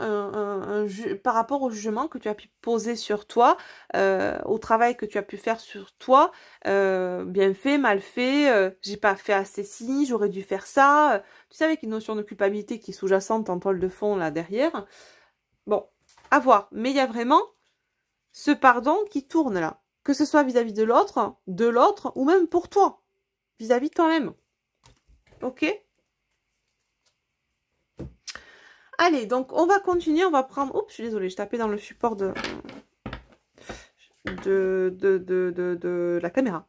par rapport au jugement que tu as pu poser sur toi, au travail que tu as pu faire sur toi, bien fait, mal fait, j'ai pas fait assez ci, j'aurais dû faire ça, tu sais, avec une notion de culpabilité qui est sous-jacente en toile de fond là derrière. Bon, à voir, mais il y a vraiment ce pardon qui tourne là, que ce soit vis-à-vis de l'autre, ou même pour toi, vis-à-vis de toi-même. Ok ? Allez, donc on va continuer, on va prendre... Oups, je suis désolée, je tapais dans le support de la caméra.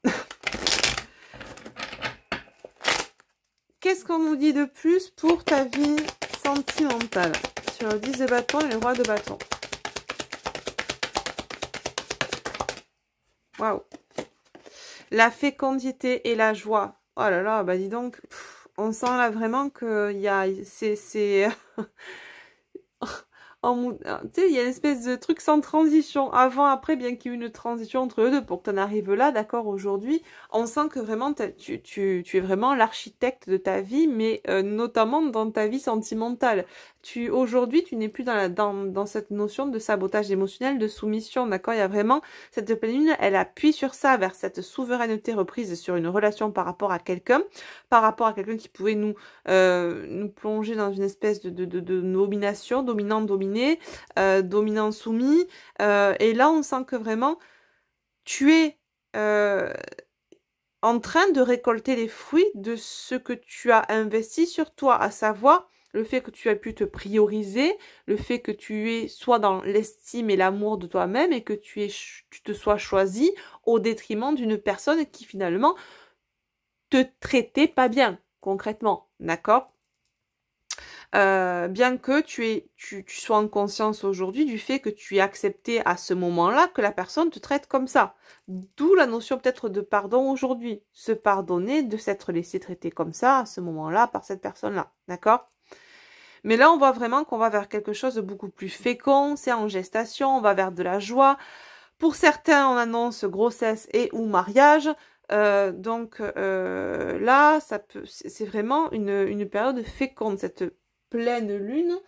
Qu'est-ce qu'on nous dit de plus pour ta vie sentimentale sur le 10 de bâton et le roi de bâton? Waouh! La fécondité et la joie. Oh là là, bah dis donc, on sent là vraiment que il y a... c'est tu sais, il y a une espèce de truc sans transition. Avant, après, bien qu'il y ait une transition entre eux deux pour que tu en arrives là, d'accord, aujourd'hui, on sent que vraiment, tu es vraiment l'architecte de ta vie, mais notamment dans ta vie sentimentale. Aujourd'hui, tu n'es plus dans cette notion de sabotage émotionnel, de soumission, d'accord? Il y a vraiment, cette pleine lune, elle appuie sur ça, vers cette souveraineté reprise sur une relation par rapport à quelqu'un qui pouvait nous plonger dans une espèce de domination, dominant-dominé, dominant-soumis. Et là, on sent que vraiment, tu es en train de récolter les fruits de ce que tu as investi sur toi, à savoir le fait que tu as pu te prioriser, le fait que tu sois dans l'estime et l'amour de toi-même et que tu te sois choisi au détriment d'une personne qui finalement te traitait pas bien, concrètement, d'accord? Bien que tu sois en conscience aujourd'hui du fait que tu aies accepté à ce moment-là que la personne te traite comme ça. D'où la notion peut-être de pardon aujourd'hui. Se pardonner de s'être laissé traiter comme ça à ce moment-là par cette personne-là, d'accord? Mais là, on voit vraiment qu'on va vers quelque chose de beaucoup plus fécond, c'est en gestation, on va vers de la joie. Pour certains, on annonce grossesse et ou mariage. Donc là, c'est vraiment une période féconde, cette pleine lune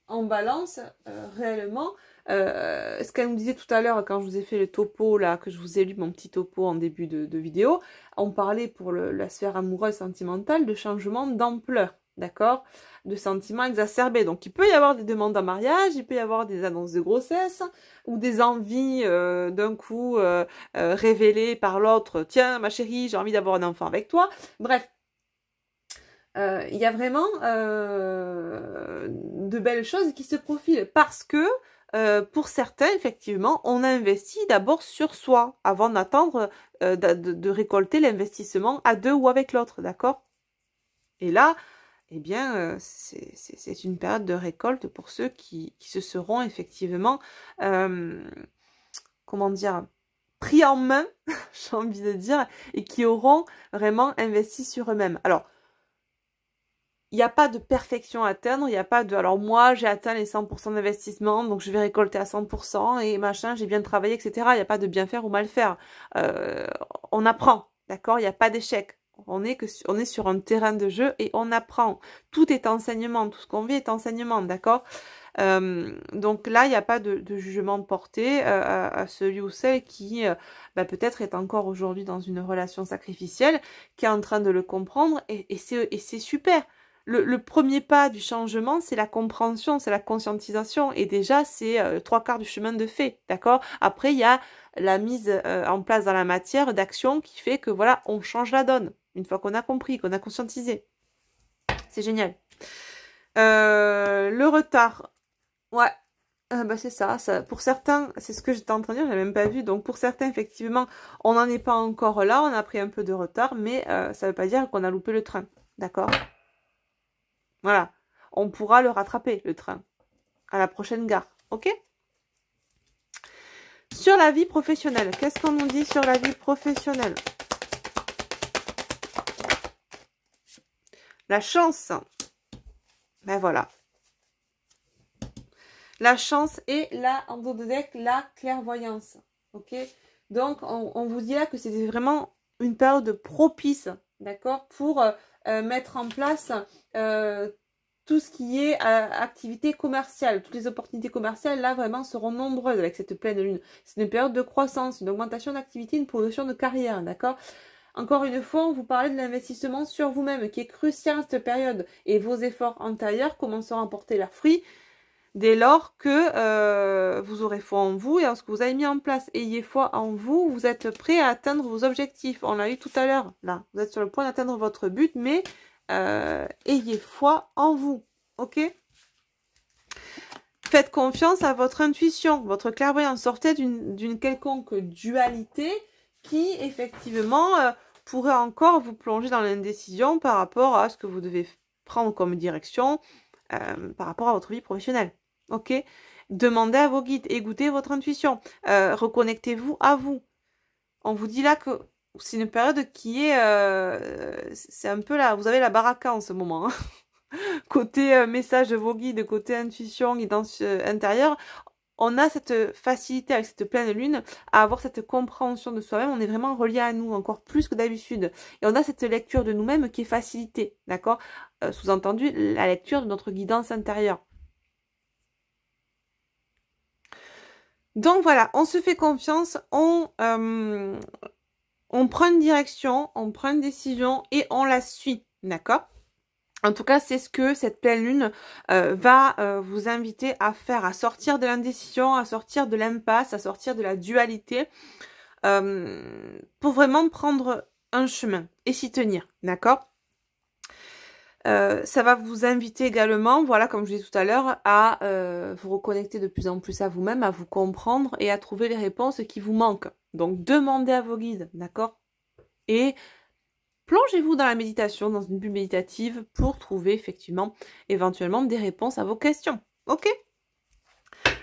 en balance réellement. Ce qu'elle nous disait tout à l'heure quand je vous ai fait le topo là, que je vous ai lu mon petit topo en début de vidéo, on parlait pour la sphère amoureuse sentimentale de changement d'ampleur, d'accord, de sentiments exacerbés. Donc il peut y avoir des demandes en mariage, il peut y avoir des annonces de grossesse ou des envies d'un coup révélées par l'autre. Tiens ma chérie, j'ai envie d'avoir un enfant avec toi. Bref. Il y a vraiment de belles choses qui se profilent parce que pour certains, effectivement, on investit d'abord sur soi avant d'attendre de récolter l'investissement à deux ou avec l'autre, d'accord? Et là, eh bien, c'est une période de récolte pour ceux qui se seront effectivement, comment dire, pris en main, j'ai envie de dire, et qui auront vraiment investi sur eux-mêmes. Alors, il n'y a pas de perfection à atteindre, il n'y a pas de... Alors moi, j'ai atteint les 100% d'investissement, donc je vais récolter à 100%, et machin, j'ai bien travaillé, etc. Il n'y a pas de bien faire ou mal faire. On apprend, d'accord? Il n'y a pas d'échec. On est sur un terrain de jeu et on apprend. Tout est enseignement, tout ce qu'on vit est enseignement, d'accord? Donc là, il n'y a pas de jugement porté à celui ou celle qui peut-être est encore aujourd'hui dans une relation sacrificielle, qui est en train de le comprendre, et c'est super. Le premier pas du changement, c'est la compréhension, c'est la conscientisation. Et déjà, c'est 3/4 du chemin de fait, d'accord? Après, il y a la mise en place dans la matière d'action qui fait que, voilà, on change la donne. Une fois qu'on a compris, qu'on a conscientisé. C'est génial. Le retard. Ouais. C'est ça. Pour certains, c'est ce que j'étais en train de dire, je n'ai même pas vu. Donc, pour certains, effectivement, on n'en est pas encore là. On a pris un peu de retard, mais ça ne veut pas dire qu'on a loupé le train. D'accord? Voilà, on pourra le rattraper, le train, à la prochaine gare, ok? Sur la vie professionnelle, qu'est-ce qu'on nous dit sur la vie professionnelle? La chance, ben voilà. La chance et là, en dos de deck, la clairvoyance, ok? Donc, on vous dit là que c'était vraiment une période propice, d'accord? Pour mettre en place... tout ce qui est activité commerciale, toutes les opportunités commerciales, là, vraiment, seront nombreuses avec cette pleine lune. C'est une période de croissance, une augmentation d'activité, une progression de carrière, d'accord? Encore une fois, on vous parlait de l'investissement sur vous-même, qui est crucial à cette période. Et vos efforts antérieurs commenceront à porter leurs fruits dès lors que vous aurez foi en vous et en ce que vous avez mis en place. Ayez foi en vous, vous êtes prêt à atteindre vos objectifs. On l'a eu tout à l'heure, là. Vous êtes sur le point d'atteindre votre but, mais... ayez foi en vous, ok? Faites confiance à votre intuition, votre clairvoyance. Sortez d'une quelconque dualité qui, effectivement, pourrait encore vous plonger dans l'indécision par rapport à ce que vous devez prendre comme direction par rapport à votre vie professionnelle, ok? Demandez à vos guides, écoutez votre intuition, reconnectez-vous à vous. On vous dit là que c'est une période qui est... c'est un peu là, vous avez la baraka en ce moment. Hein. Côté message de vos guides, côté intuition, guidance intérieure, on a cette facilité avec cette pleine lune à avoir cette compréhension de soi-même. On est vraiment relié à nous, encore plus que d'habitude. Et on a cette lecture de nous-mêmes qui est facilitée, d'accord? Sous-entendu, la lecture de notre guidance intérieure. Donc voilà, on se fait confiance, on prend une direction, on prend une décision et on la suit, d'accord? En tout cas, c'est ce que cette pleine lune va vous inviter à faire, à sortir de l'indécision, à sortir de l'impasse, à sortir de la dualité, pour vraiment prendre un chemin et s'y tenir, d'accord? Ça va vous inviter également, voilà, comme je disais tout à l'heure, à vous reconnecter de plus en plus à vous-même, à vous comprendre et à trouver les réponses qui vous manquent. Donc, demandez à vos guides, d'accord? Et plongez-vous dans la méditation, dans une bulle méditative pour trouver effectivement, éventuellement, des réponses à vos questions. Ok?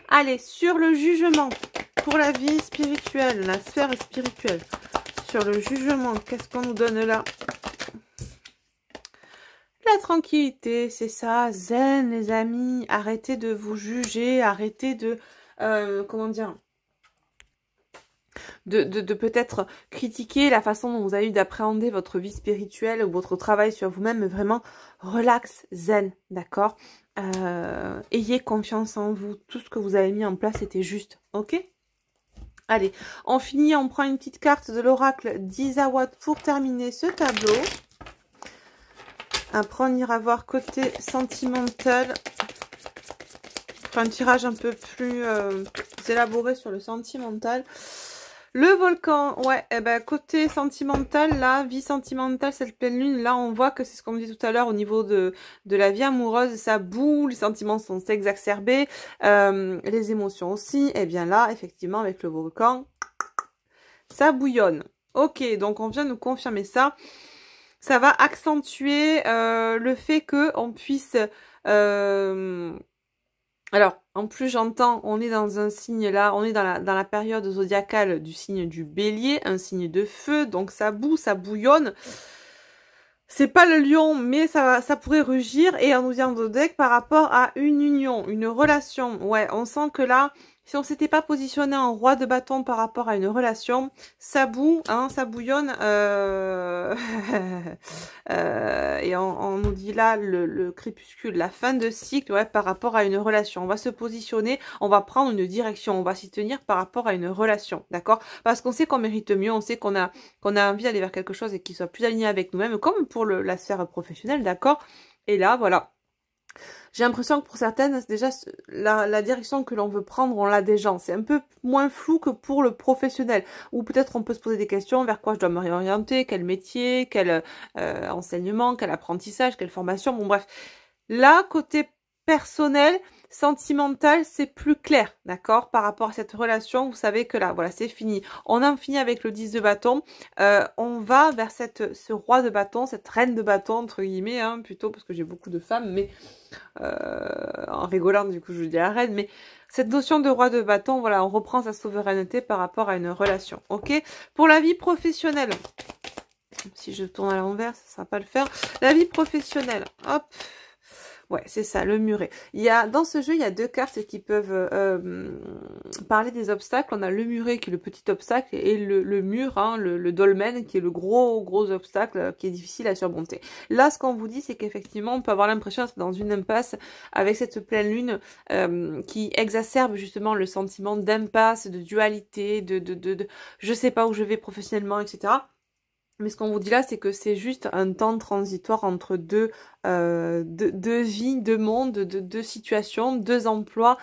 Allez, sur le jugement pour la vie spirituelle, la sphère spirituelle. Sur le jugement, qu'est-ce qu'on nous donne là? La tranquillité, c'est ça, zen les amis, arrêtez de vous juger, arrêtez de, comment dire, de peut-être critiquer la façon dont vous avez eu d'appréhender votre vie spirituelle ou votre travail sur vous-même, mais vraiment relax, zen, d'accord? Ayez confiance en vous, tout ce que vous avez mis en place était juste, ok? Allez, on finit, on prend une petite carte de l'oracle d'Isawat pour terminer ce tableau. Après, on ira voir côté sentimental. Un tirage un peu plus élaboré sur le sentimental. Le volcan, ouais, côté sentimental, là, vie sentimentale, cette pleine lune, là, on voit que c'est ce qu'on me dit tout à l'heure au niveau de la vie amoureuse, ça boue, les sentiments sont exacerbés, les émotions aussi, et bien là, effectivement, avec le volcan, ça bouillonne. Ok, donc on vient nous confirmer ça. ça va accentuer le fait que on puisse... alors, en plus j'entends, on est dans un signe là, on est dans la période zodiacale du signe du Bélier, un signe de feu, donc ça boue, ça bouillonne. C'est pas le lion, mais ça pourrait rugir. Et on nous dit en deck par rapport à une union, une relation. Ouais, on sent que là, si on s'était pas positionné en roi de bâton par rapport à une relation, ça boue, hein, ça bouillonne. Et on nous dit là le crépuscule, la fin de cycle, ouais, par rapport à une relation. On va se positionner, on va prendre une direction, on va s'y tenir par rapport à une relation, d'accord? Parce qu'on sait qu'on mérite mieux, on sait qu'on a envie d'aller vers quelque chose et qui soit plus aligné avec nous-mêmes, comme pour la sphère professionnelle, d'accord? Et là, voilà. J'ai l'impression que pour certaines, déjà, la direction que l'on veut prendre, on l'a déjà. C'est un peu moins flou que pour le professionnel. Ou peut-être on peut se poser des questions, vers quoi je dois me réorienter, quel métier, quel enseignement, quel apprentissage, quelle formation, bon bref. Là, côté personnel, sentimental, c'est plus clair, d'accord, par rapport à cette relation. Vous savez que là, voilà, c'est fini. On en finit avec le 10 de bâton. On va vers ce roi de bâton, cette reine de bâton, entre guillemets, hein, plutôt, parce que j'ai beaucoup de femmes, mais en rigolant, du coup, je dis la reine, mais cette notion de roi de bâton, voilà, on reprend sa souveraineté par rapport à une relation, ok? Pour la vie professionnelle, si je tourne à l'envers, ça ne sera pas le faire. La vie professionnelle, hop. Ouais, c'est ça, le muret. Dans ce jeu, il y a deux cartes qui peuvent parler des obstacles. On a le muret qui est le petit obstacle et le mur, hein, le dolmen qui est le gros obstacle qui est difficile à surmonter. Là, ce qu'on vous dit, c'est qu'effectivement, on peut avoir l'impression d'être dans une impasse avec cette pleine lune qui exacerbe justement le sentiment d'impasse, de dualité, de je sais pas où je vais professionnellement, etc. Mais ce qu'on vous dit là, c'est que c'est juste un temps transitoire entre deux vies, deux mondes, deux situations, deux emplois,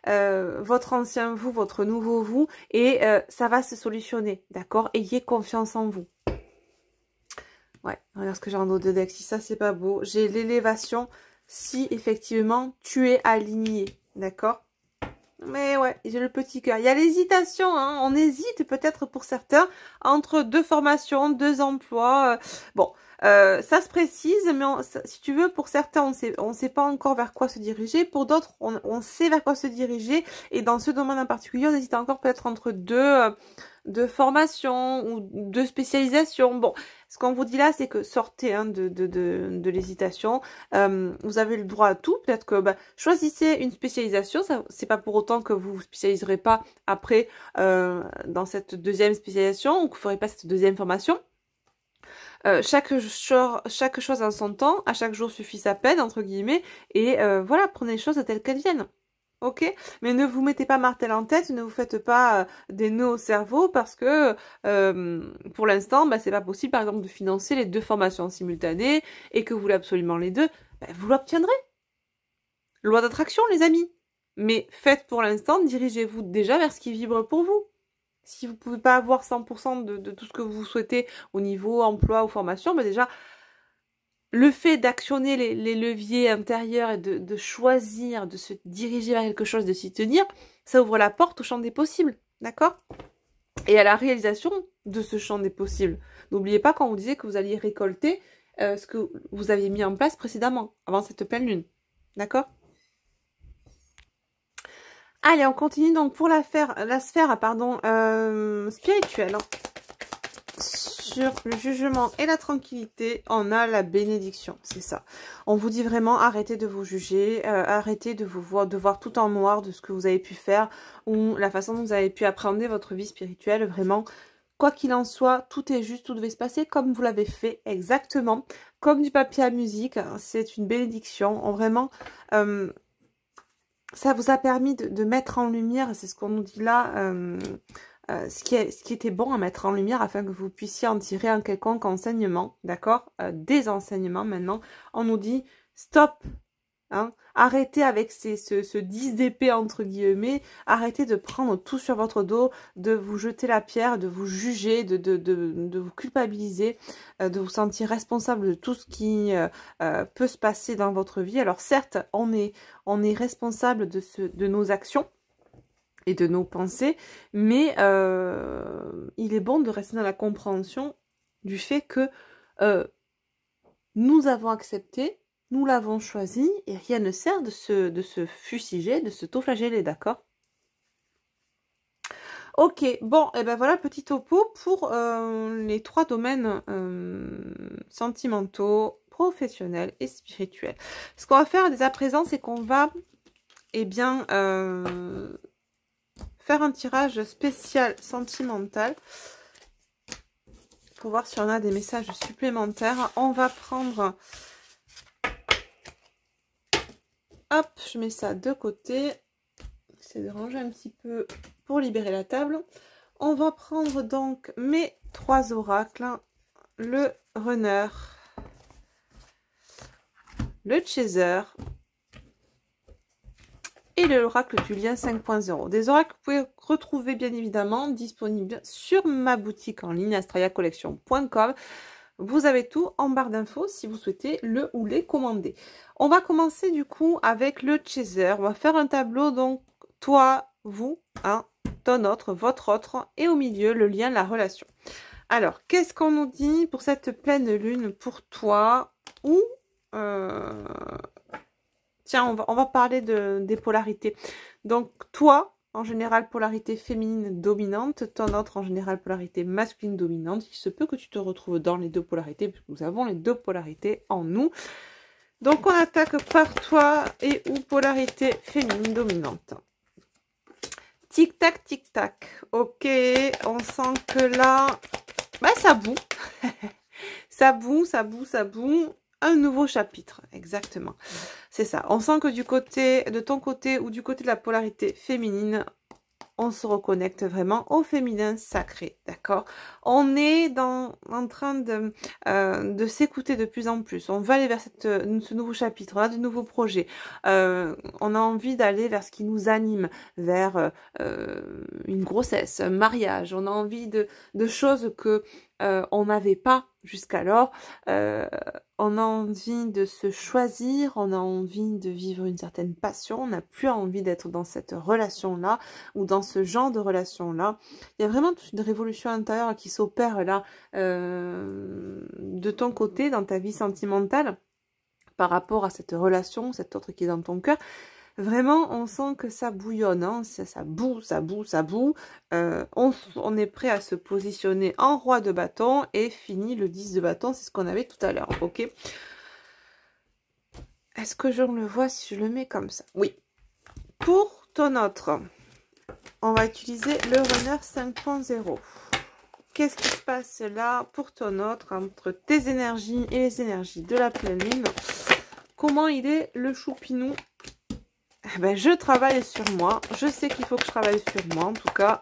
votre ancien vous, votre nouveau vous, et ça va se solutionner, d'accord? Ayez confiance en vous. Ouais, regarde ce que j'ai en dos de deck. Si ça, c'est pas beau. J'ai l'élévation si effectivement tu es aligné, d'accord? Mais ouais, j'ai le petit cœur. Il y a l'hésitation, hein. On hésite peut-être pour certains entre deux formations, deux emplois. Bon, ça se précise, mais si tu veux, pour certains, on sait pas encore vers quoi se diriger. Pour d'autres, on sait vers quoi se diriger. Et dans ce domaine en particulier, on hésite encore peut-être entre deux formations ou deux spécialisations. Bon, ce qu'on vous dit là, c'est que sortez hein, de l'hésitation. Vous avez le droit à tout. Peut-être que choisissez une spécialisation. C'est pas pour autant que vous vous spécialiserez pas après dans cette deuxième spécialisation ou que vous ferez pas cette deuxième formation. Chaque chose en son temps, à chaque jour suffit sa peine, entre guillemets, et voilà, prenez les choses telles qu'elles viennent. Ok, mais ne vous mettez pas martel en tête, ne vous faites pas des nœuds au cerveau parce que pour l'instant, c'est pas possible par exemple de financer les deux formations simultanées et que vous voulez absolument les deux, vous l'obtiendrez. Loi d'attraction les amis. Mais faites pour l'instant, dirigez-vous déjà vers ce qui vibre pour vous. Si vous ne pouvez pas avoir 100% de tout ce que vous souhaitez au niveau emploi ou formation, déjà le fait d'actionner les leviers intérieurs et de choisir, de se diriger vers quelque chose, de s'y tenir, ça ouvre la porte au champ des possibles, d'accord? Et à la réalisation de ce champ des possibles. N'oubliez pas quand on vous disait que vous alliez récolter ce que vous aviez mis en place précédemment, avant cette pleine lune, d'accord? Allez, on continue donc pour la sphère spirituelle. Sur le jugement et la tranquillité, on a la bénédiction, c'est ça. On vous dit vraiment, arrêtez de vous juger, arrêtez de voir tout en noir de ce que vous avez pu faire ou la façon dont vous avez pu appréhender votre vie spirituelle, vraiment. Quoi qu'il en soit, tout est juste, tout devait se passer comme vous l'avez fait, exactement. Comme du papier à musique, c'est une bénédiction, vraiment... ça vous a permis de mettre en lumière, c'est ce qu'on nous dit là... ce qui était bon à mettre en lumière afin que vous puissiez en tirer un quelconque enseignement, d'accord? Des enseignements maintenant. On nous dit stop, hein? Arrêtez avec ce 10 d'épée entre guillemets, arrêtez de prendre tout sur votre dos, de vous jeter la pierre, de vous juger, de vous culpabiliser, de vous sentir responsable de tout ce qui peut se passer dans votre vie. Alors certes, on est responsable de nos actions, et de nos pensées, mais il est bon de rester dans la compréhension du fait que nous avons accepté, nous l'avons choisi, et rien ne sert de se fustiger, de se flageller, d'accord? Ok, bon, et ben voilà, petit topo pour les 3 domaines sentimentaux, professionnels et spirituels. Ce qu'on va faire dès à présent, c'est qu'on va, eh bien, faire un tirage spécial sentimental pour voir si on a des messages supplémentaires. On va prendre... Hop, je mets ça de côté. J'essaie de ranger un petit peu pour libérer la table. On va prendre donc mes 3 oracles. Le runner, le chaser et l'oracle du lien 5.0. Des oracles que vous pouvez retrouver bien évidemment disponibles sur ma boutique en ligne astrayacollection.com. Vous avez tout en barre d'infos si vous souhaitez le ou les commander. On va commencer du coup avec le chaser. On va faire un tableau, donc toi, vous, hein, ton autre, votre autre, et au milieu le lien, la relation. Alors, qu'est-ce qu'on nous dit pour cette pleine lune pour toi? Ou tiens, on va parler des polarités. Donc, toi, en général, polarité féminine dominante. Ton autre, en général, polarité masculine dominante. Il se peut que tu te retrouves dans les 2 polarités, puisque nous avons les 2 polarités en nous. Donc, on attaque par toi et ou polarité féminine dominante. Tic-tac, tic-tac. Ok, on sent que là, bah, ça boue. Ça boue, ça boue, ça boue. Un nouveau chapitre, exactement. C'est ça. On sent que du côté, de ton côté ou du côté de la polarité féminine, on se reconnecte vraiment au féminin sacré, d'accord? On est en train de s'écouter de plus en plus. On va aller vers ce nouveau chapitre, on a de nouveaux projets. On a envie d'aller vers ce qui nous anime, vers une grossesse, un mariage. On a envie de choses que on n'avait pas jusqu'alors. On a envie de se choisir, on a envie de vivre une certaine passion, on n'a plus envie d'être dans cette relation-là ou dans ce genre de relation-là. Il y a vraiment toute une révolution intérieure qui s'opère là de ton côté, dans ta vie sentimentale, par rapport à cette relation, cette autre qui est dans ton cœur. Vraiment, on sent que ça bouillonne, hein, ça boue, ça boue, ça boue. On est prêt à se positionner en roi de bâton et fini le 10 de bâton, c'est ce qu'on avait tout à l'heure, ok? Est-ce que je le vois si je le mets comme ça? Oui. Pour ton autre, on va utiliser le runner 5.0. Qu'est-ce qui se passe là pour ton autre entre tes énergies et les énergies de la pleine lune? Comment il est le choupinou? Ben, je travaille sur moi. Je sais qu'il faut que je travaille sur moi. En tout cas,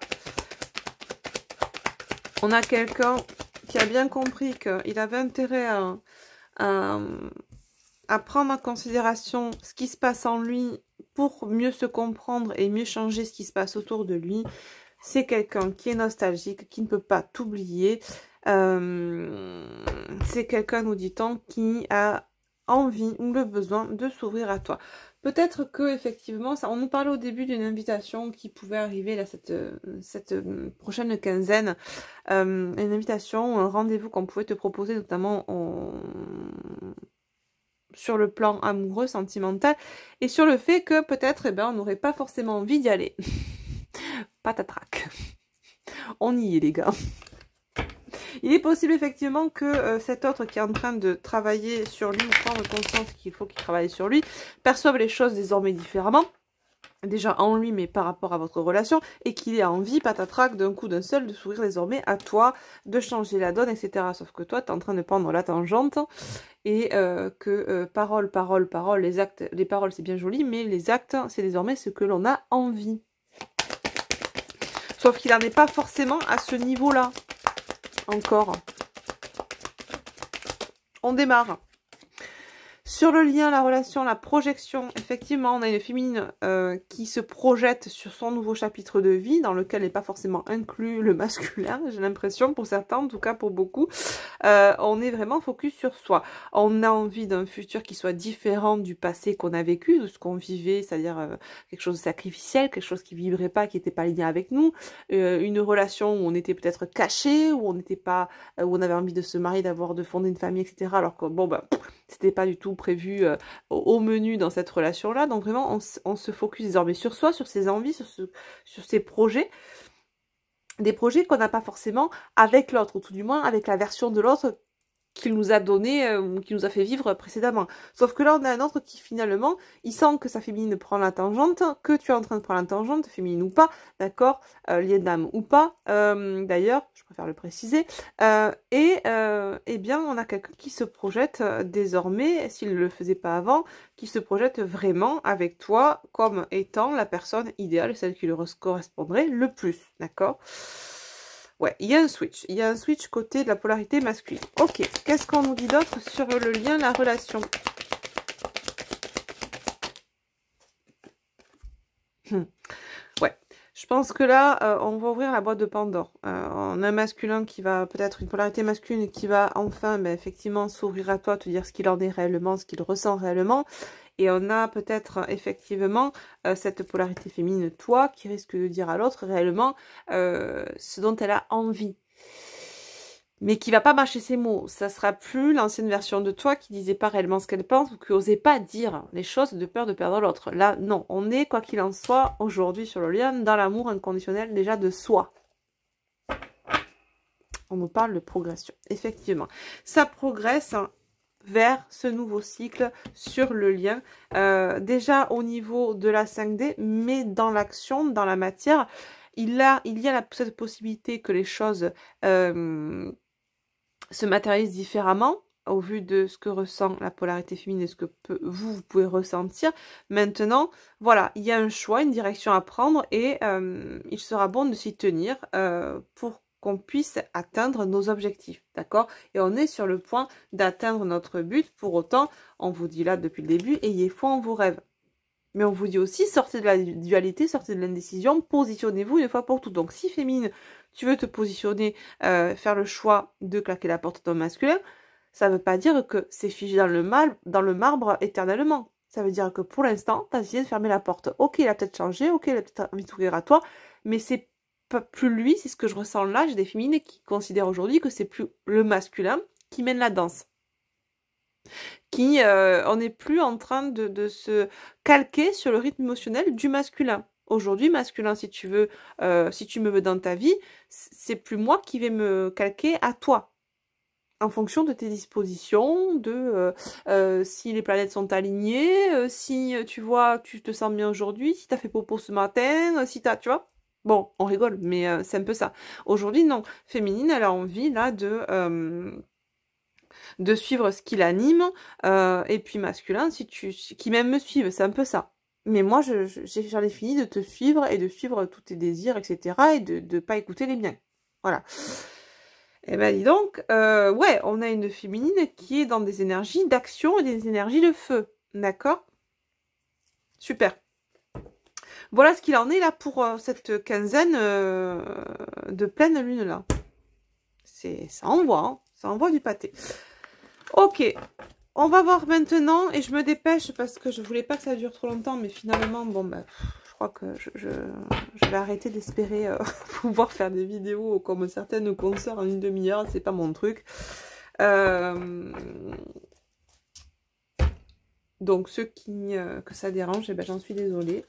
on a quelqu'un qui a bien compris qu'il avait intérêt à prendre en considération ce qui se passe en lui pour mieux se comprendre et mieux changer ce qui se passe autour de lui. C'est quelqu'un qui est nostalgique, qui ne peut pas t'oublier. C'est quelqu'un, nous dit-on, qui a envie ou le besoin de s'ouvrir à toi. Peut-être que effectivement, on nous parlait au début d'une invitation qui pouvait arriver là cette prochaine quinzaine, une invitation, un rendez-vous qu'on pouvait te proposer notamment sur le plan amoureux, sentimental, et sur le fait que peut-être on n'aurait pas forcément envie d'y aller. Patatrac. On y est les gars. Il est possible effectivement que cet autre qui est en train de travailler sur lui, ou prendre conscience qu'il faut qu'il travaille sur lui, perçoive les choses désormais différemment, déjà en lui mais par rapport à votre relation, et qu'il ait envie, patatrac, d'un coup d'un seul, de s'ouvrir désormais à toi, de changer la donne, etc. Sauf que toi, tu es en train de prendre la tangente, et que parole, parole, parole, les actes, les paroles c'est bien joli, mais les actes, c'est désormais ce que l'on a envie. Sauf qu'il n'en est pas forcément à ce niveau-là. Encore. On démarre. Sur le lien, la relation, la projection, effectivement, on a une féminine qui se projette sur son nouveau chapitre de vie, dans lequel n'est pas forcément inclus le masculin, j'ai l'impression, pour certains, en tout cas pour beaucoup. On est vraiment focus sur soi. On a envie d'un futur qui soit différent du passé qu'on a vécu, de ce qu'on vivait, c'est-à-dire quelque chose de sacrificiel, quelque chose qui vibrait pas, qui n'était pas aligné avec nous, une relation où on était peut-être caché, où on n'était pas, où on avait envie de se marier, de fonder une famille, etc. Alors que bon bah c'était pas du tout prévu au menu dans cette relation-là. Donc vraiment on se focus désormais sur soi, sur ses envies, sur ses projets. Des projets qu'on n'a pas forcément avec l'autre, ou tout du moins avec la version de l'autre qu'il nous a donné, ou qu'il nous a fait vivre précédemment. Sauf que là, on a un autre qui finalement, il sent que sa féminine prend la tangente, que tu es en train de prendre la tangente, féminine ou pas, d'accord, lien d'âme ou pas, d'ailleurs, je préfère le préciser, eh bien, on a quelqu'un qui se projette désormais, s'il ne le faisait pas avant, qui se projette vraiment avec toi comme étant la personne idéale, celle qui lui correspondrait le plus, d'accord ? Ouais, il y a un switch. Il y a un switch côté de la polarité masculine. Ok, qu'est-ce qu'on nous dit d'autre sur le lien, la relation? Ouais, je pense que là, on va ouvrir la boîte de Pandore. On a un masculin qui va, peut-être une polarité masculine qui va enfin, effectivement, s'ouvrir à toi, te dire ce qu'il en est réellement, ce qu'il ressent réellement. Et on a peut-être effectivement cette polarité féminine, toi, qui risque de dire à l'autre réellement ce dont elle a envie. Mais qui va pas mâcher ses mots. Ça sera plus l'ancienne version de toi qui disait pas réellement ce qu'elle pense ou qui osait pas dire les choses de peur de perdre l'autre. Là, non. On est, quoi qu'il en soit, aujourd'hui sur le lien, dans l'amour inconditionnel déjà de soi. On nous parle de progression. Effectivement. Ça progresse vers ce nouveau cycle sur le lien, déjà au niveau de la 5D, mais dans l'action, dans la matière, il y a cette possibilité que les choses se matérialisent différemment au vu de ce que ressent la polarité féminine et ce que vous pouvez ressentir. Maintenant, voilà, il y a un choix, une direction à prendre et il sera bon de s'y tenir pour qu'on puisse atteindre nos objectifs, d'accord? Et on est sur le point d'atteindre notre but. Pour autant, on vous dit là depuis le début, ayez foi en vos rêves. Mais on vous dit aussi, sortez de la dualité, sortez de l'indécision, positionnez-vous une fois pour toutes. Donc si féminine, tu veux te positionner, faire le choix de claquer la porte d'un masculin, ça ne veut pas dire que c'est figé dans le marbre éternellement. Ça veut dire que pour l'instant, tu as décidé de fermer la porte. Ok, il a peut-être changé, ok, il a peut-être envie de s'ouvrir à toi, mais c'est plus lui, c'est ce que je ressens là. J'ai des féminines qui considèrent aujourd'hui que c'est plus le masculin qui mène la danse. On n'est plus en train de se calquer sur le rythme émotionnel du masculin. Aujourd'hui, masculin, si tu veux, si tu me veux dans ta vie, c'est plus moi qui vais me calquer à toi. En fonction de tes dispositions, de si les planètes sont alignées, si tu vois, tu te sens bien aujourd'hui, si tu as fait popo ce matin, si tu as, tu vois. Bon, on rigole, mais c'est un peu ça. Aujourd'hui, non. Féminine, elle a envie, là, de suivre ce qui l'anime. Et puis masculin, qui même me suivent, c'est un peu ça. Mais moi, j'en ai fini de te suivre et de suivre tous tes désirs, etc. et de pas écouter les miens. Voilà. Et ben dis donc, ouais, on a une féminine qui est dans des énergies d'action et des énergies de feu. D'accord? Super. Voilà ce qu'il en est là pour cette quinzaine de pleine lune là. Ça envoie, hein, ça envoie du pâté. Ok, on va voir maintenant et je me dépêche parce que je voulais pas que ça dure trop longtemps, mais finalement, bon bah, je crois que je vais arrêter d'espérer pouvoir faire des vidéos comme certaines consoeurs en une demi-heure, c'est pas mon truc. Donc ceux que ça dérange, eh ben, j'en suis désolée.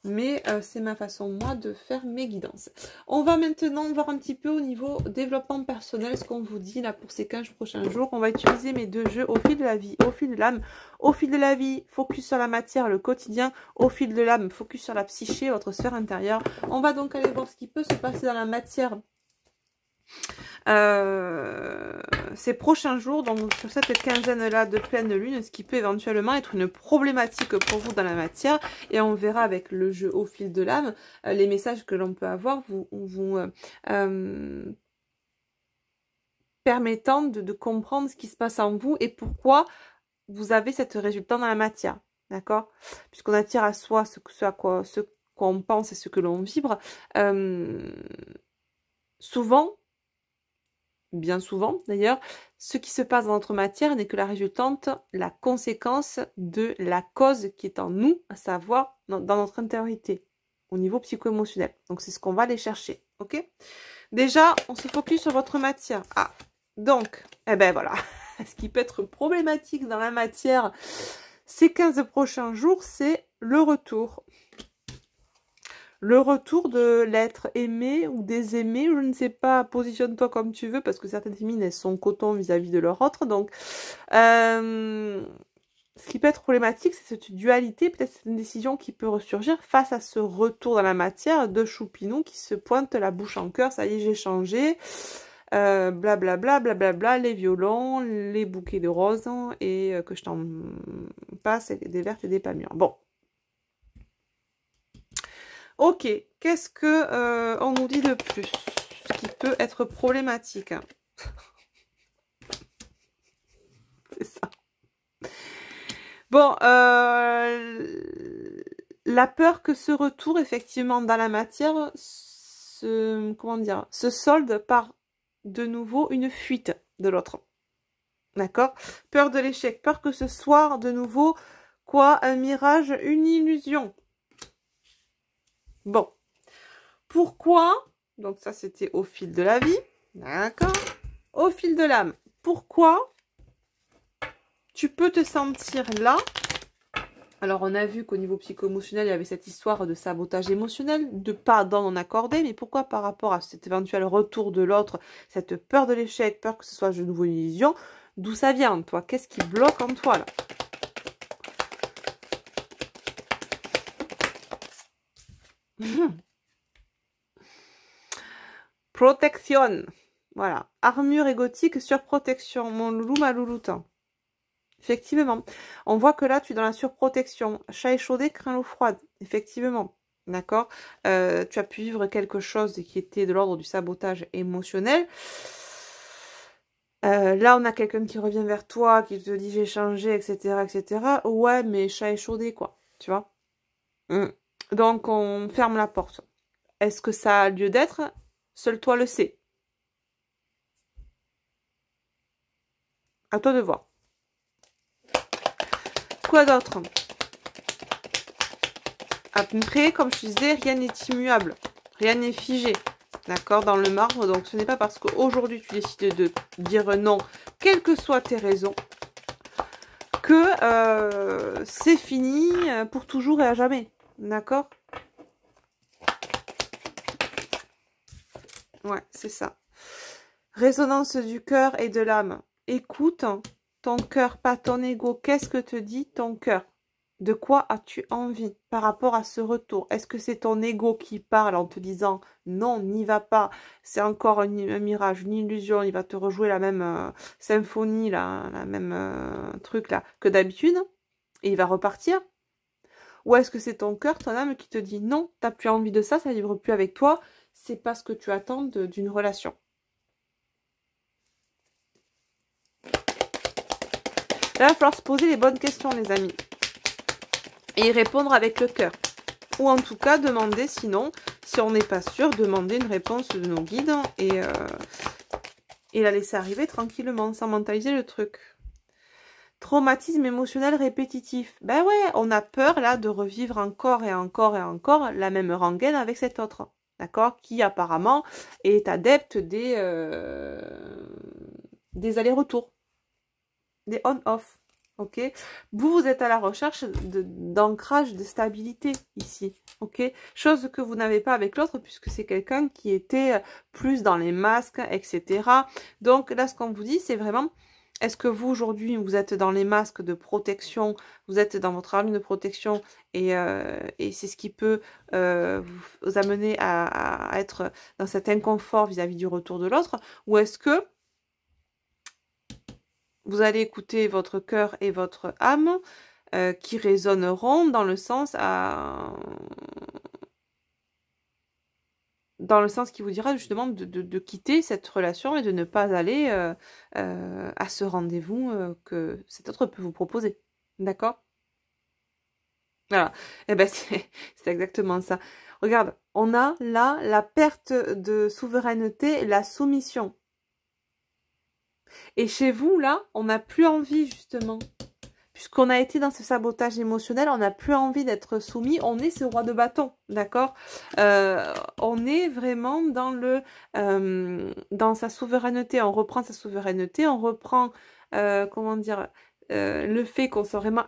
Mais c'est ma façon, moi, de faire mes guidances. On va maintenant voir un petit peu au niveau développement personnel, ce qu'on vous dit là pour ces 15 prochains jours. On va utiliser mes deux jeux au fil de la vie, au fil de l'âme. Au fil de la vie, focus sur la matière, le quotidien. Au fil de l'âme, focus sur la psyché, votre sphère intérieure. On va donc aller voir ce qui peut se passer dans la matière ces prochains jours, donc sur cette quinzaine-là de pleine lune, ce qui peut éventuellement être une problématique pour vous dans la matière, et on verra avec le jeu au fil de l'âme, les messages que l'on peut avoir vous permettant de comprendre ce qui se passe en vous et pourquoi vous avez cette résultante dans la matière. D'accord? Puisqu'on attire à soi ce qu'on pense et ce que l'on vibre. Souvent, bien souvent d'ailleurs, ce qui se passe dans notre matière n'est que la résultante, la conséquence de la cause qui est en nous, à savoir dans notre intériorité, au niveau psycho-émotionnel. Donc c'est ce qu'on va aller chercher, ok? Déjà, on se focus sur votre matière. Ah, donc, eh ben voilà, ce qui peut être problématique dans la matière ces 15 prochains jours, c'est le retour. Le retour de l'être aimé ou des aimés, je ne sais pas, positionne-toi comme tu veux, parce que certaines féminines, elles sont coton vis-à-vis de leur autre. Donc, ce qui peut être problématique, c'est cette dualité, peut-être c'est une décision qui peut ressurgir face à ce retour dans la matière de Choupinou qui se pointe la bouche en cœur, ça y est, j'ai changé, blablabla, blablabla, les violons, les bouquets de roses, et que je t'en passe, et des vertes et des pas mûres. Bon. Ok, qu'est-ce que on nous dit de plus? Ce qui peut être problématique. C'est ça. Bon, la peur que ce retour, effectivement, dans la matière, comment dire, se solde par de nouveau une fuite de l'autre. D'accord? Peur de l'échec, peur que ce soit de nouveau, quoi, un mirage, une illusion. Bon. Pourquoi? Donc ça, c'était au fil de la vie. D'accord? Au fil de l'âme. Pourquoi tu peux te sentir là? Alors, on a vu qu'au niveau psycho-émotionnel, il y avait cette histoire de sabotage émotionnel, de pas d'en accorder, mais pourquoi par rapport à cet éventuel retour de l'autre, cette peur de l'échec, peur que ce soit de nouveau une illusion, d'où ça vient, toi? Qu'est-ce qui bloque en toi, là? Protection. Voilà. Armure égotique sur protection. Mon loulou, ma louloutin. Effectivement. On voit que là, tu es dans la surprotection. Chat échaudé, craint l'eau froide. Effectivement. D'accord? Tu as pu vivre quelque chose qui était de l'ordre du sabotage émotionnel. Là, on a quelqu'un qui revient vers toi, qui te dit j'ai changé, etc., etc. Ouais, mais chat échaudé, quoi. Tu vois? Donc, on ferme la porte. Est-ce que ça a lieu d'être? Seul toi le sais. À toi de voir. Quoi d'autre? Après, comme je disais, rien n'est immuable. Rien n'est figé. D'accord? Dans le marbre. Donc, ce n'est pas parce qu'aujourd'hui, tu décides de dire non, quelles que soient tes raisons, que c'est fini pour toujours et à jamais. D'accord? Ouais, c'est ça. Résonance du cœur et de l'âme. Écoute ton cœur, pas ton ego. Qu'est-ce que te dit ton cœur? De quoi as-tu envie par rapport à ce retour? Est-ce que c'est ton ego qui parle en te disant non, n'y va pas, c'est encore un mirage, une illusion, il va te rejouer la même symphonie, là, la même truc là que d'habitude, et il va repartir? Ou est-ce que c'est ton cœur, ton âme qui te dit non, t'as plus envie de ça, ça ne vivre plus avec toi, c'est pas ce que tu attends d'une relation? Là, il va falloir se poser les bonnes questions, les amis. Et y répondre avec le cœur. Ou en tout cas, demander, sinon, si on n'est pas sûr, demander une réponse de nos guides et la laisser arriver tranquillement, sans mentaliser le truc. Traumatisme émotionnel répétitif. Ben ouais, on a peur là de revivre encore et encore et encore la même rengaine avec cet autre. D'accord? Qui apparemment est adepte des allers-retours. Des on-off. Ok, vous êtes à la recherche d'ancrage, de stabilité ici, ok, chose que vous n'avez pas avec l'autre puisque c'est quelqu'un qui était plus dans les masques, etc. Donc là, ce qu'on vous dit, c'est vraiment, est-ce que vous aujourd'hui, vous êtes dans les masques de protection, vous êtes dans votre armure de protection et c'est ce qui peut vous amener à être dans cet inconfort vis-à-vis du retour de l'autre, ou est-ce que vous allez écouter votre cœur et votre âme qui résonneront dans le sens dans le sens qui vous dira justement de quitter cette relation et de ne pas aller à ce rendez-vous que cet autre peut vous proposer. D'accord? Voilà. Eh ben, c'est exactement ça. Regarde, on a là la perte de souveraineté, la soumission. Et chez vous, là, on n'a plus envie, justement. Puisqu'on a été dans ce sabotage émotionnel, on n'a plus envie d'être soumis. On est ce roi de bâton, d'accord? On est vraiment dans dans sa souveraineté. On reprend sa souveraineté, on reprend, comment dire, le fait qu'on soit vraiment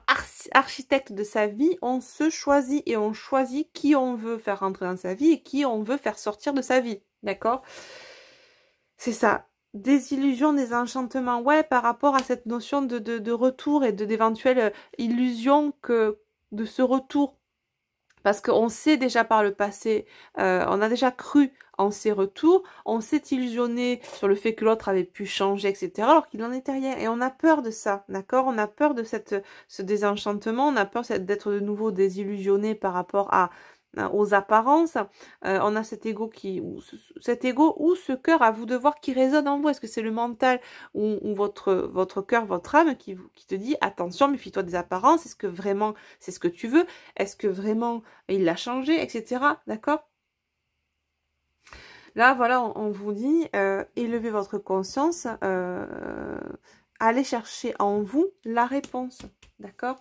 architecte de sa vie. On se choisit et on choisit qui on veut faire rentrer dans sa vie et qui on veut faire sortir de sa vie, d'accord? C'est ça. Des illusions, des enchantements, ouais, par rapport à cette notion de retour et d'éventuelles illusions de ce retour. Parce qu'on sait déjà par le passé, on a déjà cru en ces retours, on s'est illusionné sur le fait que l'autre avait pu changer, etc., alors qu'il n'en était rien. Et on a peur de ça, d'accord? On a peur de ce désenchantement, on a peur d'être de nouveau désillusionné par rapport aux apparences. On a cet ego ou ce cœur, à vous de voir, qui résonne en vous. Est-ce que c'est le mental ou votre cœur, votre âme qui te dit attention, méfie-toi des apparences, est-ce que vraiment c'est ce que tu veux, est-ce que vraiment il l'a changé, etc. D'accord? Là, voilà, on vous dit élevez votre conscience, allez chercher en vous la réponse. D'accord?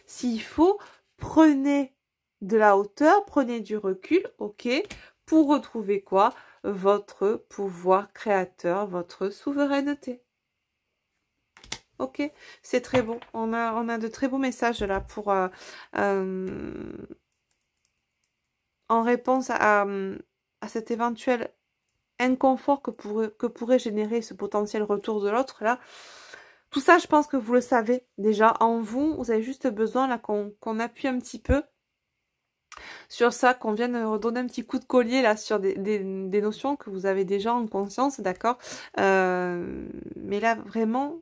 S'il faut, prenez de la hauteur, prenez du recul, ok, pour retrouver quoi? Votre pouvoir créateur, votre souveraineté. Ok, c'est très beau. On a de très beaux messages là pour en réponse à cet éventuel inconfort que pourrait générer ce potentiel retour de l'autre là. Tout ça, je pense que vous le savez déjà en vous. Vous avez juste besoin là qu'on appuie un petit peu sur ça, qu'on vienne redonner un petit coup de collier là sur des notions que vous avez déjà en conscience, d'accord? Mais là, vraiment,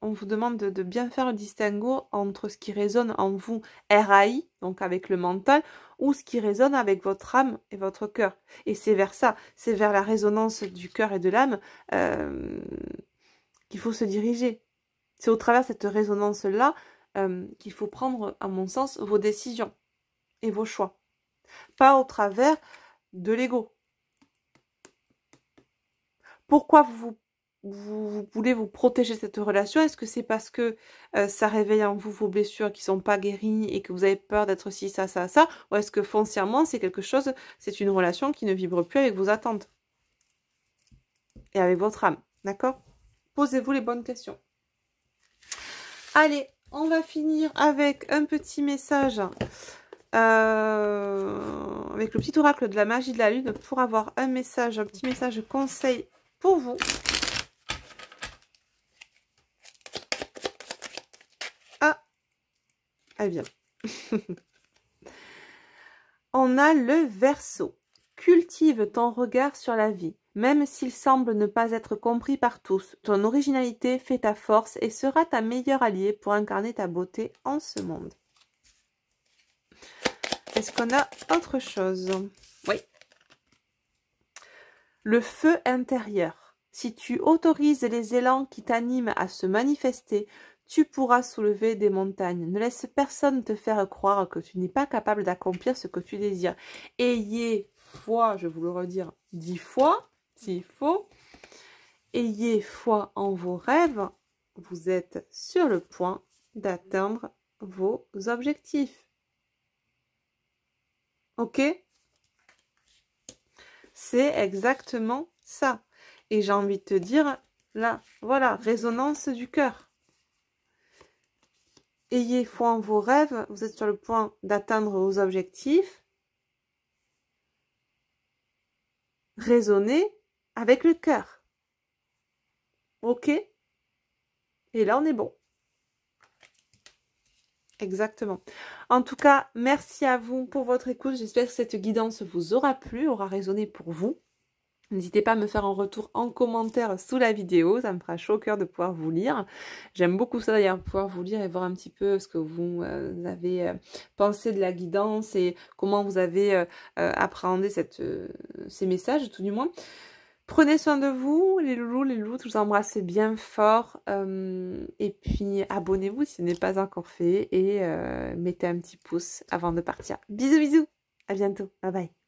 on vous demande de bien faire le distinguo entre ce qui résonne en vous, RAI, donc avec le mental, ou ce qui résonne avec votre âme et votre cœur. Et c'est vers ça, c'est vers la résonance du cœur et de l'âme qu'il faut se diriger. C'est au travers de cette résonance-là qu'il faut prendre, à mon sens, vos décisions et vos choix. Pas au travers de l'ego. Pourquoi vous voulez vous protéger de cette relation? Est-ce que c'est parce que ça réveille en vous vos blessures qui sont pas guéries et que vous avez peur d'être ci, ça, ça, ça? Ou est-ce que foncièrement c'est quelque chose, c'est une relation qui ne vibre plus avec vos attentes et avec votre âme? D'accord? Posez-vous les bonnes questions. Allez, on va finir avec un petit message. Avec le petit oracle de la magie de la lune pour avoir un petit message conseil pour vous. Ah, elle vient. On a le Verseau. Cultive ton regard sur la vie, même s'il semble ne pas être compris par tous. Ton originalité fait ta force et sera ta meilleure alliée pour incarner ta beauté en ce monde. Est-ce qu'on a autre chose? Oui. Le feu intérieur. Si tu autorises les élans qui t'animent à se manifester, tu pourras soulever des montagnes. Ne laisse personne te faire croire que tu n'es pas capable d'accomplir ce que tu désires. Ayez foi, je vais vous le redire 10 fois, s'il faut. Ayez foi en vos rêves. Vous êtes sur le point d'atteindre vos objectifs. Ok? C'est exactement ça. Et j'ai envie de te dire, là, voilà, résonance du cœur. Ayez foi en vos rêves, vous êtes sur le point d'atteindre vos objectifs. Raisonnez avec le cœur. Ok? Et là, on est bon. Exactement. En tout cas, merci à vous pour votre écoute. J'espère que cette guidance vous aura plu, aura résonné pour vous. N'hésitez pas à me faire un retour en commentaire sous la vidéo, ça me fera chaud au cœur de pouvoir vous lire. J'aime beaucoup ça d'ailleurs, pouvoir vous lire et voir un petit peu ce que vous avez pensé de la guidance et comment vous avez appréhendé ces messages, tout du moins. Prenez soin de vous, les loulous, je vous embrasse bien fort. Et puis abonnez-vous si ce n'est pas encore fait et mettez un petit pouce avant de partir. Bisous, bisous, à bientôt, bye bye.